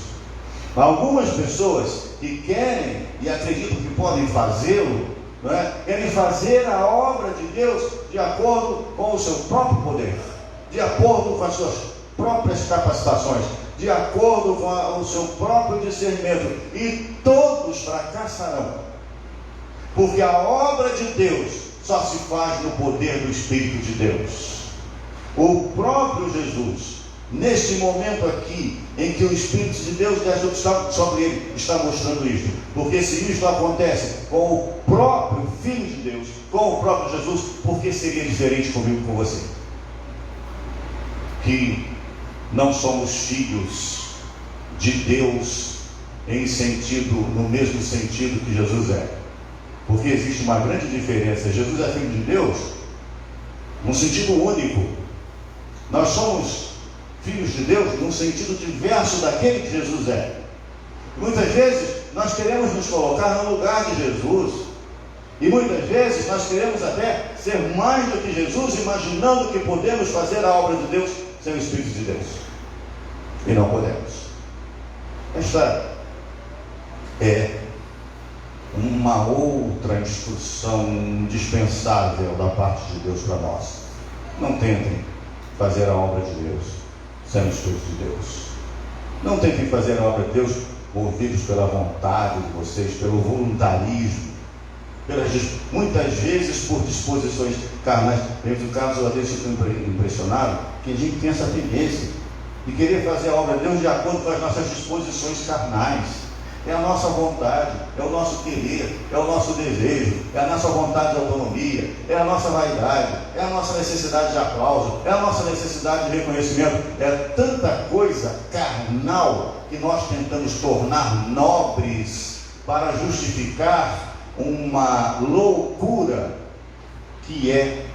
Algumas pessoas que querem e acreditam que podem fazê-lo, não é? Querem fazer a obra de Deus de acordo com o seu próprio poder, de acordo com as suas próprias capacitações, de acordo com o seu próprio discernimento, e todos fracassarão, porque a obra de Deus só se faz no poder do Espírito de Deus. O próprio Jesus, neste momento aqui, em que o Espírito de Deus desce sobre ele, está mostrando isto, porque se isto acontece com o próprio Filho de Deus, com o próprio Jesus, por que seria diferente comigo e com você? Que não somos filhos de Deus no mesmo sentido que Jesus é, porque existe uma grande diferença. Jesus é Filho de Deus num sentido único. Nós somos filhos de Deus num sentido diverso daquele que Jesus é. Muitas vezes nós queremos nos colocar no lugar de Jesus, e muitas vezes nós queremos até ser mais do que Jesus, imaginando que podemos fazer a obra de Deus sem o Espírito de Deus, e não podemos. Esta é uma outra instrução indispensável da parte de Deus para nós. Não tentem fazer a obra de Deus sem o Espírito de Deus. Não tentem fazer a obra de Deus movidos pela vontade de vocês, pelo voluntarismo, muitas vezes por disposições carnais. No caso, eu fico impressionado que a gente tem essa tendência de querer fazer a obra de Deus de acordo com as nossas disposições carnais. É a nossa vontade, é o nosso querer, é o nosso desejo, é a nossa vontade de autonomia, é a nossa vaidade, é a nossa necessidade de aplauso, é a nossa necessidade de reconhecimento. É tanta coisa carnal que nós tentamos tornar nobres para justificar uma loucura que é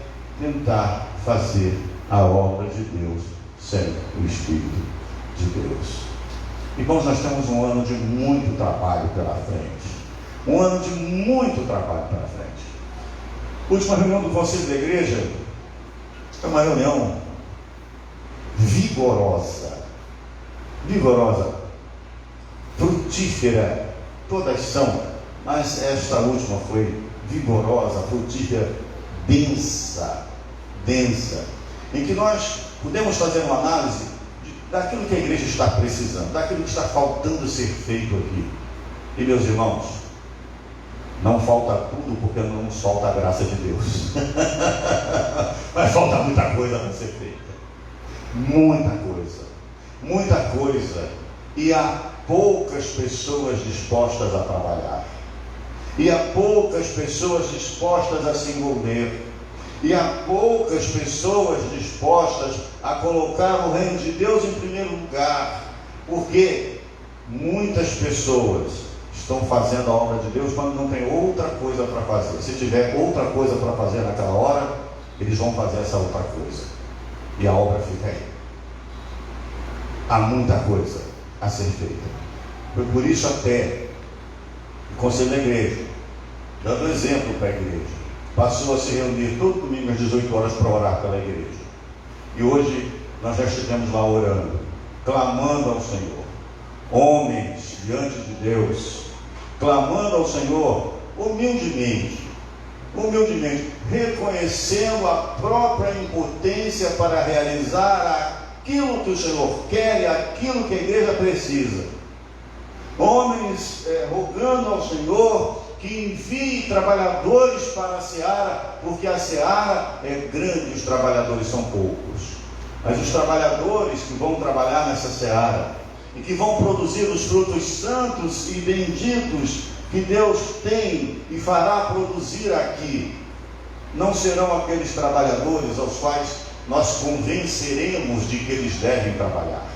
tentar fazer a obra de Deus sem o Espírito de Deus. Irmãos, nós temos um ano de muito trabalho pela frente. Um ano de muito trabalho pela frente. A última reunião do Conselho da Igreja é uma reunião vigorosa, frutífera. Todas são, mas esta última foi vigorosa, frutífera, densa, em que nós podemos fazer uma análise daquilo que a igreja está precisando, daquilo que está faltando ser feito aqui. E meus irmãos, não falta tudo, porque não nos falta a graça de Deus. Mas falta muita coisa para ser feita. Muita coisa. E há poucas pessoas dispostas a trabalhar. E há poucas pessoas dispostas a se envolver. E há poucas pessoas dispostas a colocar o reino de Deus em primeiro lugar, porque muitas pessoas estão fazendo a obra de Deus quando não tem outra coisa para fazer. Se tiver outra coisa para fazer naquela hora, eles vão fazer essa outra coisa, e a obra fica aí. Há muita coisa a ser feita. Foi por isso até o Conselho da Igreja, dando exemplo para a igreja, passou a se reunir todo domingo às 18 horas para orar pela igreja. E hoje nós já estivemos lá orando, clamando ao Senhor, homens diante de Deus, clamando ao Senhor humildemente, reconhecendo a própria impotência para realizar aquilo que o Senhor quer e aquilo que a igreja precisa. Homens rogando ao Senhor que envie trabalhadores para a seara, porque a seara é grande e os trabalhadores são poucos. Mas os trabalhadores que vão trabalhar nessa seara e que vão produzir os frutos santos e benditos que Deus tem e fará produzir aqui, não serão aqueles trabalhadores aos quais nós convenceremos de que eles devem trabalhar.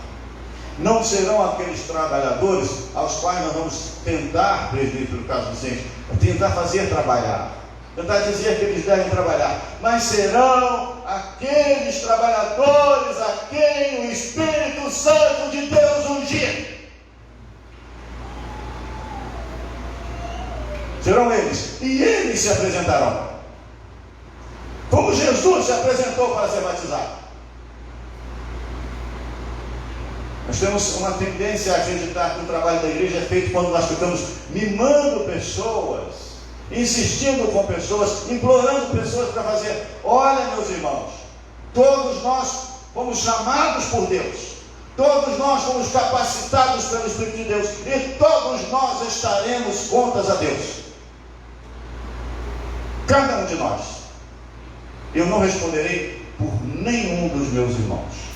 Não serão aqueles trabalhadores aos quais nós vamos tentar, presbítero Carlos Vicente, tentar fazer trabalhar, tentar dizer que eles devem trabalhar, mas serão aqueles trabalhadores a quem o Espírito Santo de Deus ungir. Serão eles, e eles se apresentarão, como Jesus se apresentou para ser batizado. Nós temos uma tendência a acreditar que o trabalho da igreja é feito quando nós ficamos mimando pessoas insistindo com pessoas, implorando pessoas para fazer. Olha, meus irmãos, todos nós fomos chamados por Deus, todos nós fomos capacitados pelo Espírito de Deus, e todos nós estaremos contas a Deus. Cada um de nós. Eu não responderei por nenhum dos meus irmãos.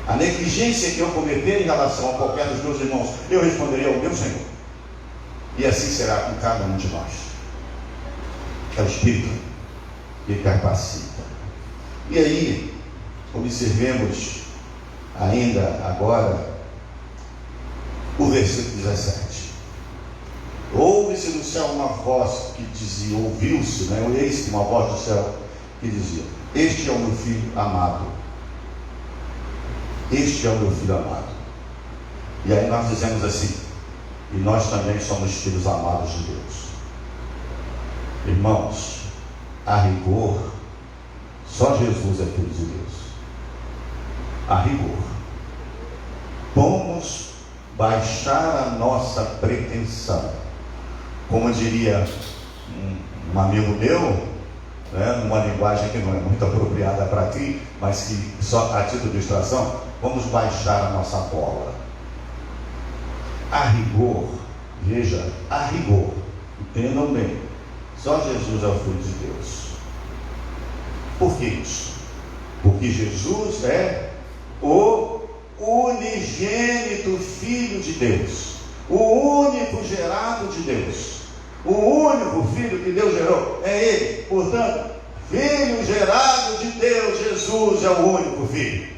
A negligência que eu cometer em relação a qualquer dos meus irmãos, eu responderei ao meu Senhor. E assim será com cada um de nós. É o Espírito que capacita. E aí, observemos ainda agora o versículo 17. Ouve-se no céu uma voz que dizia, ouviu-se, né? Eis uma voz do céu que dizia: este é o meu filho amado. Este é o meu filho amado. E aí nós dizemos assim: e nós também somos filhos amados de Deus. Irmãos, a rigor, só Jesus é filho de Deus. A rigor. Vamos baixar a nossa pretensão. Como diria um amigo meu, né, numa linguagem que não é muito apropriada para aqui, mas que só a título de ilustração, vamos baixar a nossa bola. A rigor, veja, a rigor, entendam bem, só Jesus é o Filho de Deus. Por que isso? Porque Jesus é o unigênito Filho de Deus, o único gerado de Deus, o único Filho que Deus gerou, é Ele. Portanto, Filho gerado de Deus, Jesus é o único Filho.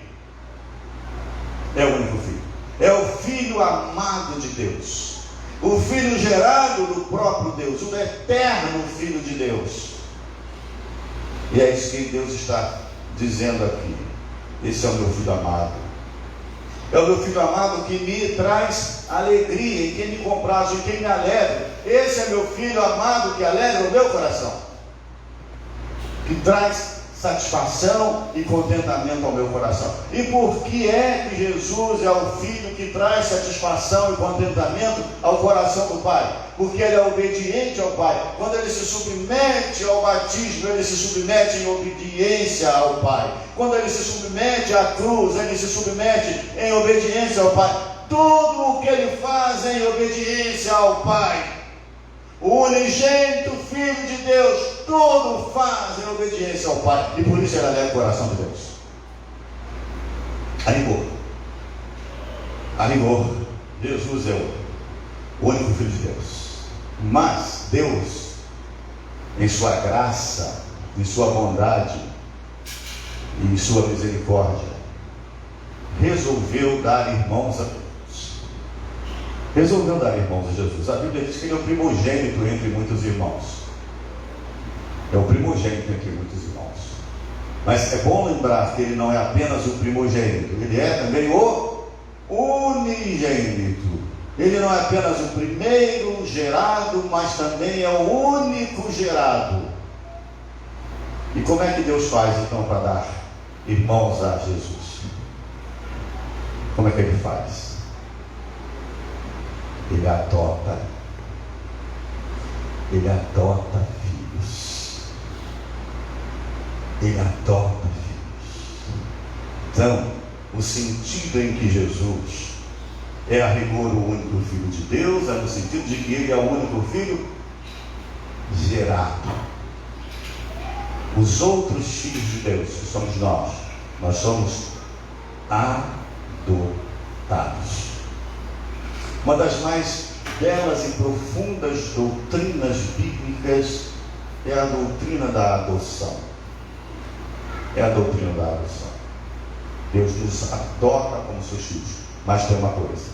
É o único Filho. É o Filho amado de Deus, o Filho gerado do próprio Deus, o eterno Filho de Deus. E é isso que Deus está dizendo aqui: esse é o meu Filho amado. É o meu Filho amado que me traz alegria, em quem me compraz, em quem me alegra. Esse é meu Filho amado que alegra o meu coração, que traz satisfação e contentamento ao meu coração. E por que é que Jesus é o Filho que traz satisfação e contentamento ao coração do Pai? Porque Ele é obediente ao Pai. Quando Ele se submete ao batismo, Ele se submete em obediência ao Pai. Quando Ele se submete à cruz, Ele se submete em obediência ao Pai. Tudo o que Ele faz é em obediência ao Pai. O unigênito Filho de Deus, tudo faz em obediência ao Pai. E por isso Ele alegra o coração de Deus. A rigor, Jesus é o único Filho de Deus. Mas Deus, em sua graça, em sua bondade e em sua misericórdia, resolveu dar irmãos a Jesus. Resolveu dar irmãos a Jesus. A Bíblia diz que Ele é o primogênito entre muitos irmãos. É o primogênito entre muitos irmãos. Mas é bom lembrar que Ele não é apenas o primogênito, Ele é também o unigênito. Ele não é apenas o primeiro gerado, mas também é o único gerado. E como é que Deus faz então para dar irmãos a Jesus? Como é que Ele faz? Ele adota filhos. Ele adota filhos. Então, o sentido em que Jesus é a rigor o único Filho de Deus, é no sentido de que Ele é o único Filho gerado. Os outros filhos de Deus, que somos nós somos adotados. Uma das mais belas e profundas doutrinas bíblicas é a doutrina da adoção. É a doutrina da adoção. Deus nos adota como seus filhos. Mas tem uma coisa: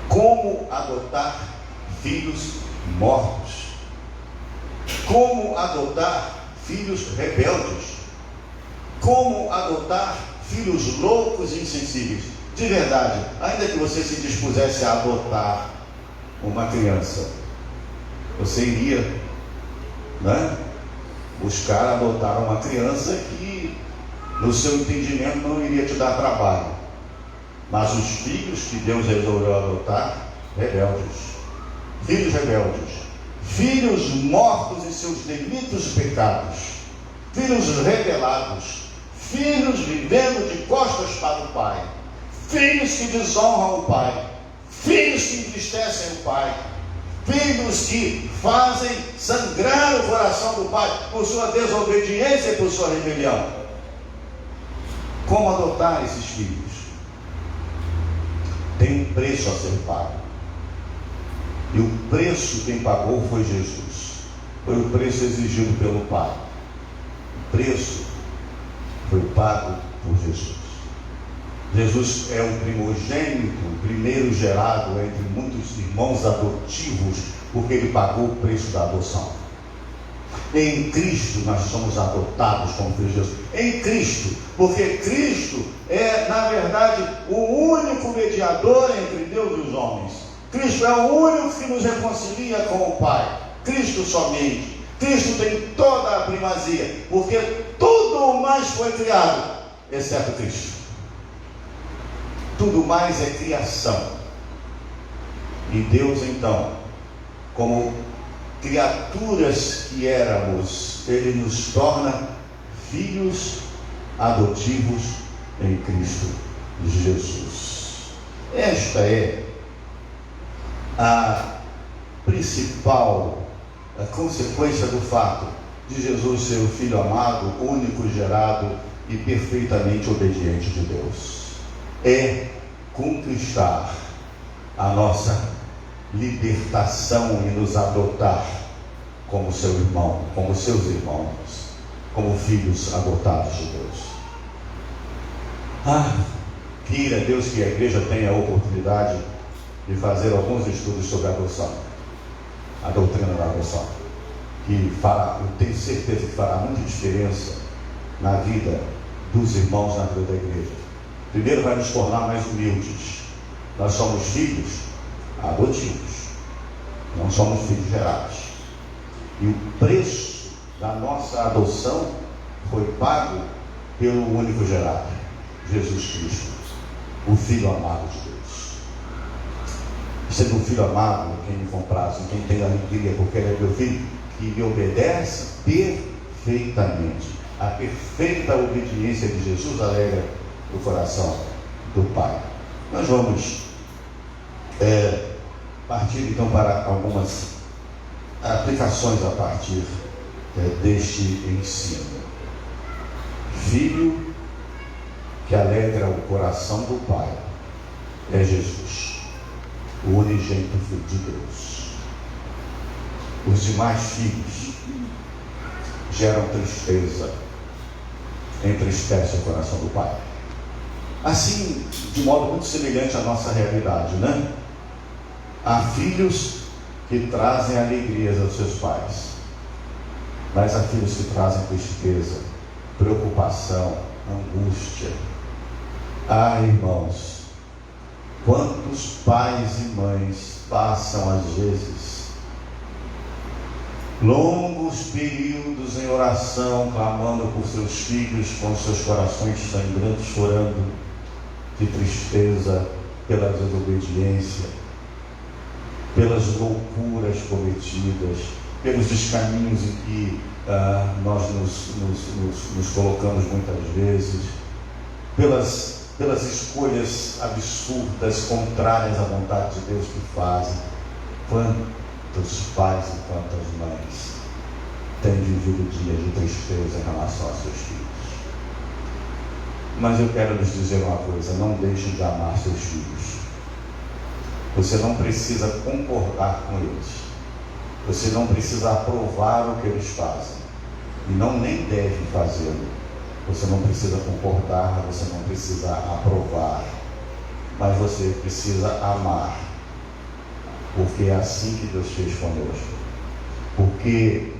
como adotar filhos mortos? Como adotar filhos rebeldes? Como adotar filhos loucos e insensíveis? De verdade, ainda que você se dispusesse a adotar uma criança, você iria, né, buscar adotar uma criança que, no seu entendimento, não iria te dar trabalho. Mas os filhos que Deus resolveu adotar, rebeldes, filhos rebeldes, filhos mortos em seus delitos e pecados, filhos rebelados, filhos vivendo de costas para o Pai, filhos que desonram o Pai, filhos que entristecem o Pai, filhos que fazem sangrar o coração do Pai por sua desobediência e por sua rebelião. Como adotar esses filhos? Tem um preço a ser pago. E o preço quem pagou foi Jesus. Foi o preço exigido pelo Pai. O preço foi pago por Jesus. Jesus é o primogênito, o primeiro gerado entre muitos irmãos adotivos, porque ele pagou o preço da adoção. Em Cristo nós somos adotados como filhos de Deus. Em Cristo, porque Cristo é, na verdade, o único mediador entre Deus e os homens. Cristo é o único que nos reconcilia com o Pai. Cristo somente. Cristo tem toda a primazia, porque tudo mais foi criado, exceto Cristo. Tudo mais é criação. E Deus, então, como criaturas que éramos, Ele nos torna filhos adotivos em Cristo Jesus. Esta é a principal consequência do fato de Jesus ser o Filho amado, único gerado e perfeitamente obediente de Deus. É conquistar a nossa libertação e nos adotar como seu irmão, como seus irmãos, como filhos adotados de Deus. Queira Deus que a igreja tenha a oportunidade de fazer alguns estudos sobre a adoção, a doutrina da adoção, que eu tenho certeza que fará muita diferença na vida dos irmãos, na vida da igreja. Primeiro, vai nos tornar mais humildes. Nós somos filhos adotivos, não somos filhos gerados, e o preço da nossa adoção foi pago pelo único gerado, Jesus Cristo, o Filho amado de Deus. Sendo um filho amado, quem me compraz, quem tem alegria, porque ele é meu filho, que me obedece perfeitamente. A perfeita obediência de Jesus alegra o coração do Pai. Nós vamos partir então para algumas aplicações a partir deste ensino. Filho que alegra o coração do Pai é Jesus, o unigênito Filho de Deus. Os demais filhos geram tristeza, entristece o coração do Pai. Assim, de modo muito semelhante à nossa realidade, né? Há filhos que trazem alegrias aos seus pais, mas há filhos que trazem tristeza, preocupação, angústia. Irmãos, quantos pais e mães passam às vezes longos períodos em oração, clamando por seus filhos, com seus corações sangrantes, chorando de tristeza pela desobediência, pelas loucuras cometidas, pelos descaminhos em que nós nos colocamos muitas vezes, pelas escolhas absurdas, contrárias à vontade de Deus que fazem. Quantos pais e quantas mães têm vivido dias de tristeza em relação aos seus filhos? Mas eu quero lhes dizer uma coisa: não deixem de amar seus filhos. Você não precisa concordar com eles, você não precisa aprovar o que eles fazem, e nem deve fazê-lo. Você não precisa concordar, você não precisa aprovar, mas você precisa amar, porque é assim que Deus fez conosco. Porque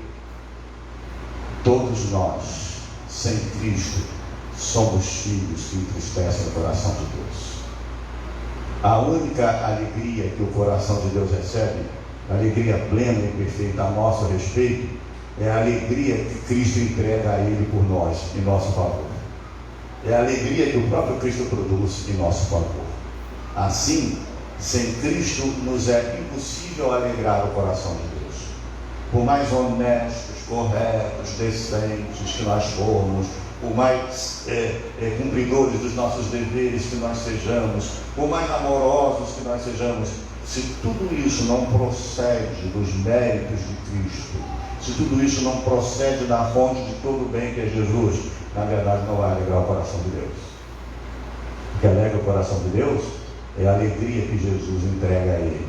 todos nós, sem Cristo, somos filhos que entristecem o coração de Deus. A única alegria que o coração de Deus recebe, a alegria plena e perfeita a nosso respeito, é a alegria que Cristo entrega a Ele por nós, em nosso favor. É a alegria que o próprio Cristo produz em nosso favor. Assim, sem Cristo nos é impossível alegrar o coração de Deus. por mais honestos, corretos, decentes que nós formos, por mais cumpridores dos nossos deveres que nós sejamos, por mais amorosos que nós sejamos, se tudo isso não procede dos méritos de Cristo, se tudo isso não procede da fonte de todo o bem que é Jesus, na verdade não vai alegrar o coração de Deus. O que alegra o coração de Deus é a alegria que Jesus entrega a Ele.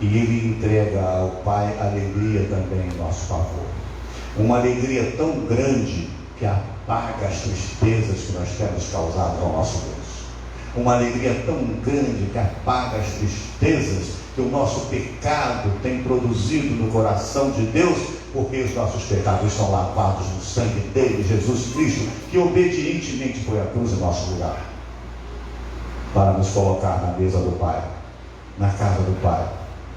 E Ele entrega ao Pai alegria também em nosso favor. Uma alegria tão grande que apaga as tristezas que nós temos causado ao nosso Deus. Uma alegria tão grande que apaga as tristezas que o nosso pecado tem produzido no coração de Deus, porque os nossos pecados são lavados no sangue dele, Jesus Cristo, que obedientemente foi à cruz em nosso lugar, para nos colocar na mesa do Pai, na casa do Pai,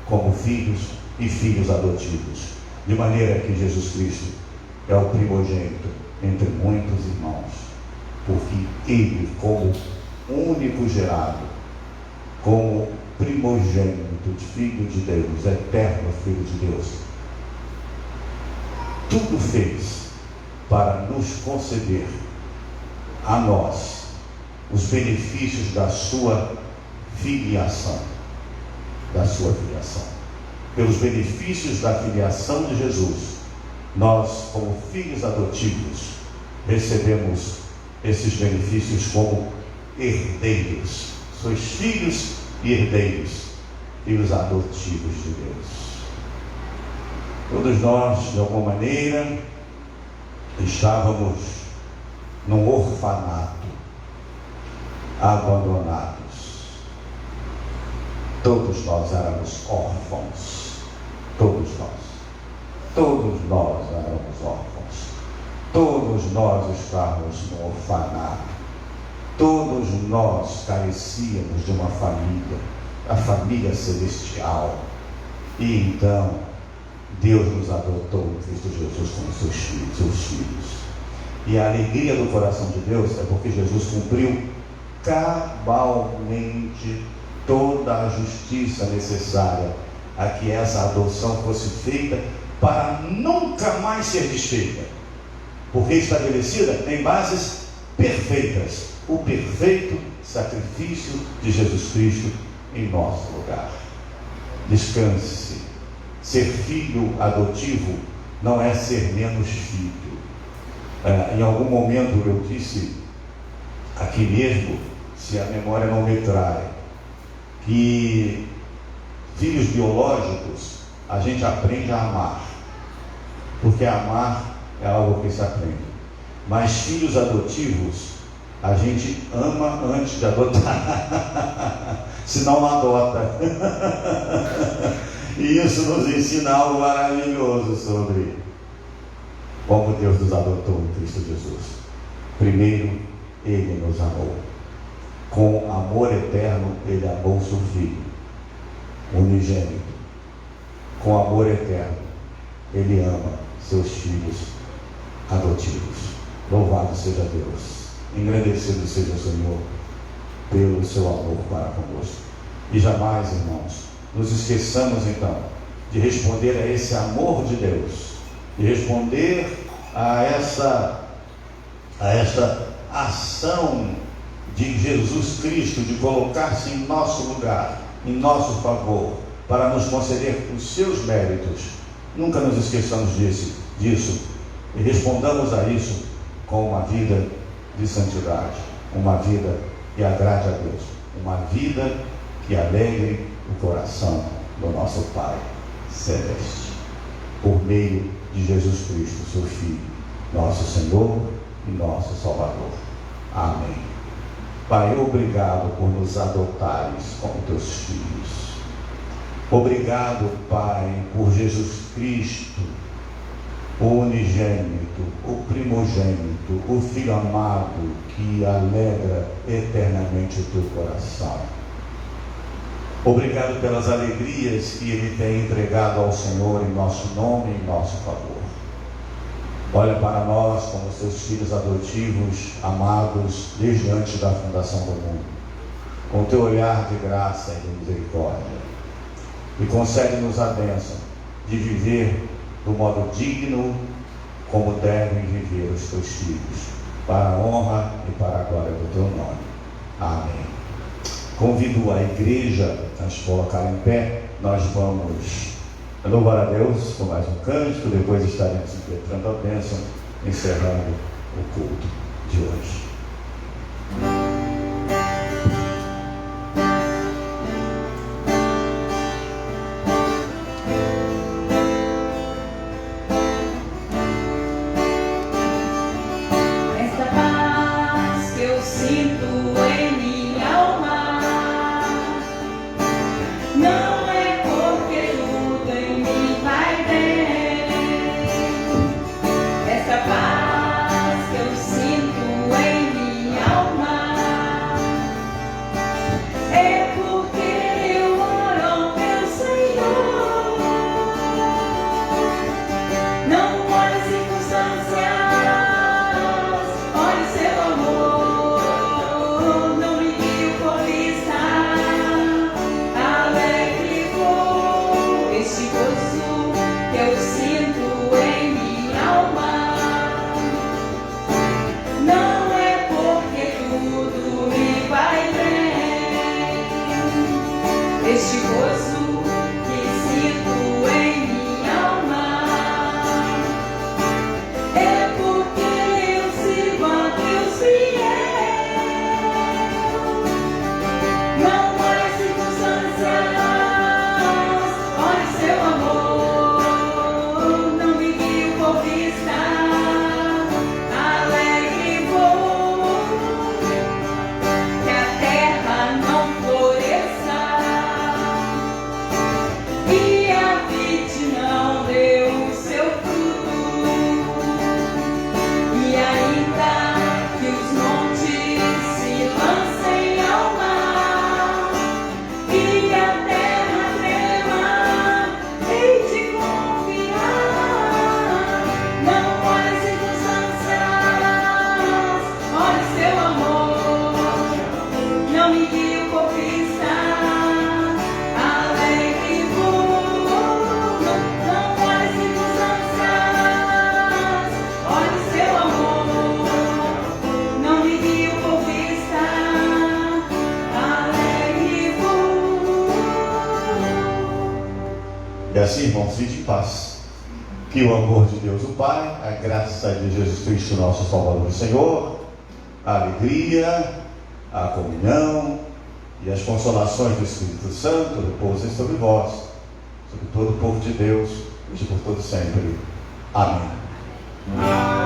como filhos e filhos adotivos, de maneira que Jesus Cristo é o primogênito entre muitos irmãos, porque Ele, como único gerado, como primogênito de Filho de Deus, eterno Filho de Deus, tudo fez para nos conceder a nós os benefícios da sua filiação. Pelos benefícios da filiação de Jesus, nós, como filhos adotivos, recebemos esses benefícios como herdeiros. Sois filhos e herdeiros, filhos adotivos de Deus. Todos nós, de alguma maneira, estávamos num orfanato, abandonados. Todos nós éramos órfãos. Todos nós éramos órfãos. Todos nós estávamos num orfanato. Todos nós carecíamos de uma família, a família celestial. E então, Deus nos adotou em Cristo Jesus como seus filhos. E a alegria do coração de Deus é porque Jesus cumpriu cabalmente toda a justiça necessária a que essa adoção fosse feita, para nunca mais ser desfeita, porque estabelecida em bases perfeitas, o perfeito sacrifício de Jesus Cristo em nosso lugar. Descanse. Ser filho adotivo não é ser menos filho. Em algum momento eu disse aqui mesmo, se a memória não me trai, que filhos biológicos a gente aprende a amar, porque amar é algo que se aprende, mas filhos adotivos a gente ama antes de adotar, senão não adota. E isso nos ensina algo maravilhoso sobre como Deus nos adotou em Cristo Jesus. Primeiro, Ele nos amou. Com amor eterno, Ele amou seu Filho unigênito. Com amor eterno, Ele ama seus filhos adotivos. Louvado seja Deus. Engrandecido seja o Senhor pelo seu amor para conosco. E jamais, irmãos, nos esqueçamos então de responder a esse amor de Deus, de responder a essa ação de Jesus Cristo, de colocar-se em nosso lugar, em nosso favor, para nos conceder os seus méritos. Nunca nos esqueçamos disso e respondamos a isso com uma vida de santidade, uma vida que agrade a Deus, uma vida que alegre o coração do nosso Pai Celeste, por meio de Jesus Cristo, seu Filho, nosso Senhor e nosso Salvador. Amém. Pai, obrigado por nos adotares como teus filhos. Obrigado, Pai, por Jesus Cristo, o unigênito, o primogênito, o Filho amado, que alegra eternamente o teu coração. Obrigado pelas alegrias que Ele tem entregado ao Senhor em nosso nome e em nosso favor. Olha para nós como seus filhos adotivos, amados desde antes da fundação do mundo, com teu olhar de graça e de misericórdia, e concede-nos a bênção de viver do modo digno como devem viver os teus filhos, para a honra e para a glória do teu nome. Amém. Convido a igreja a se colocar em pé. Nós vamos louvar a Deus com mais um cântico, depois estaremos impetrando a bênção, encerrando o culto de hoje. E assim, irmãos, fique em paz. Que o amor de Deus, o Pai, a graça de Jesus Cristo, nosso Salvador e Senhor, a alegria, a comunhão e as consolações do Espírito Santo repousem sobre vós, sobre todo o povo de Deus, hoje por todo sempre. Amém.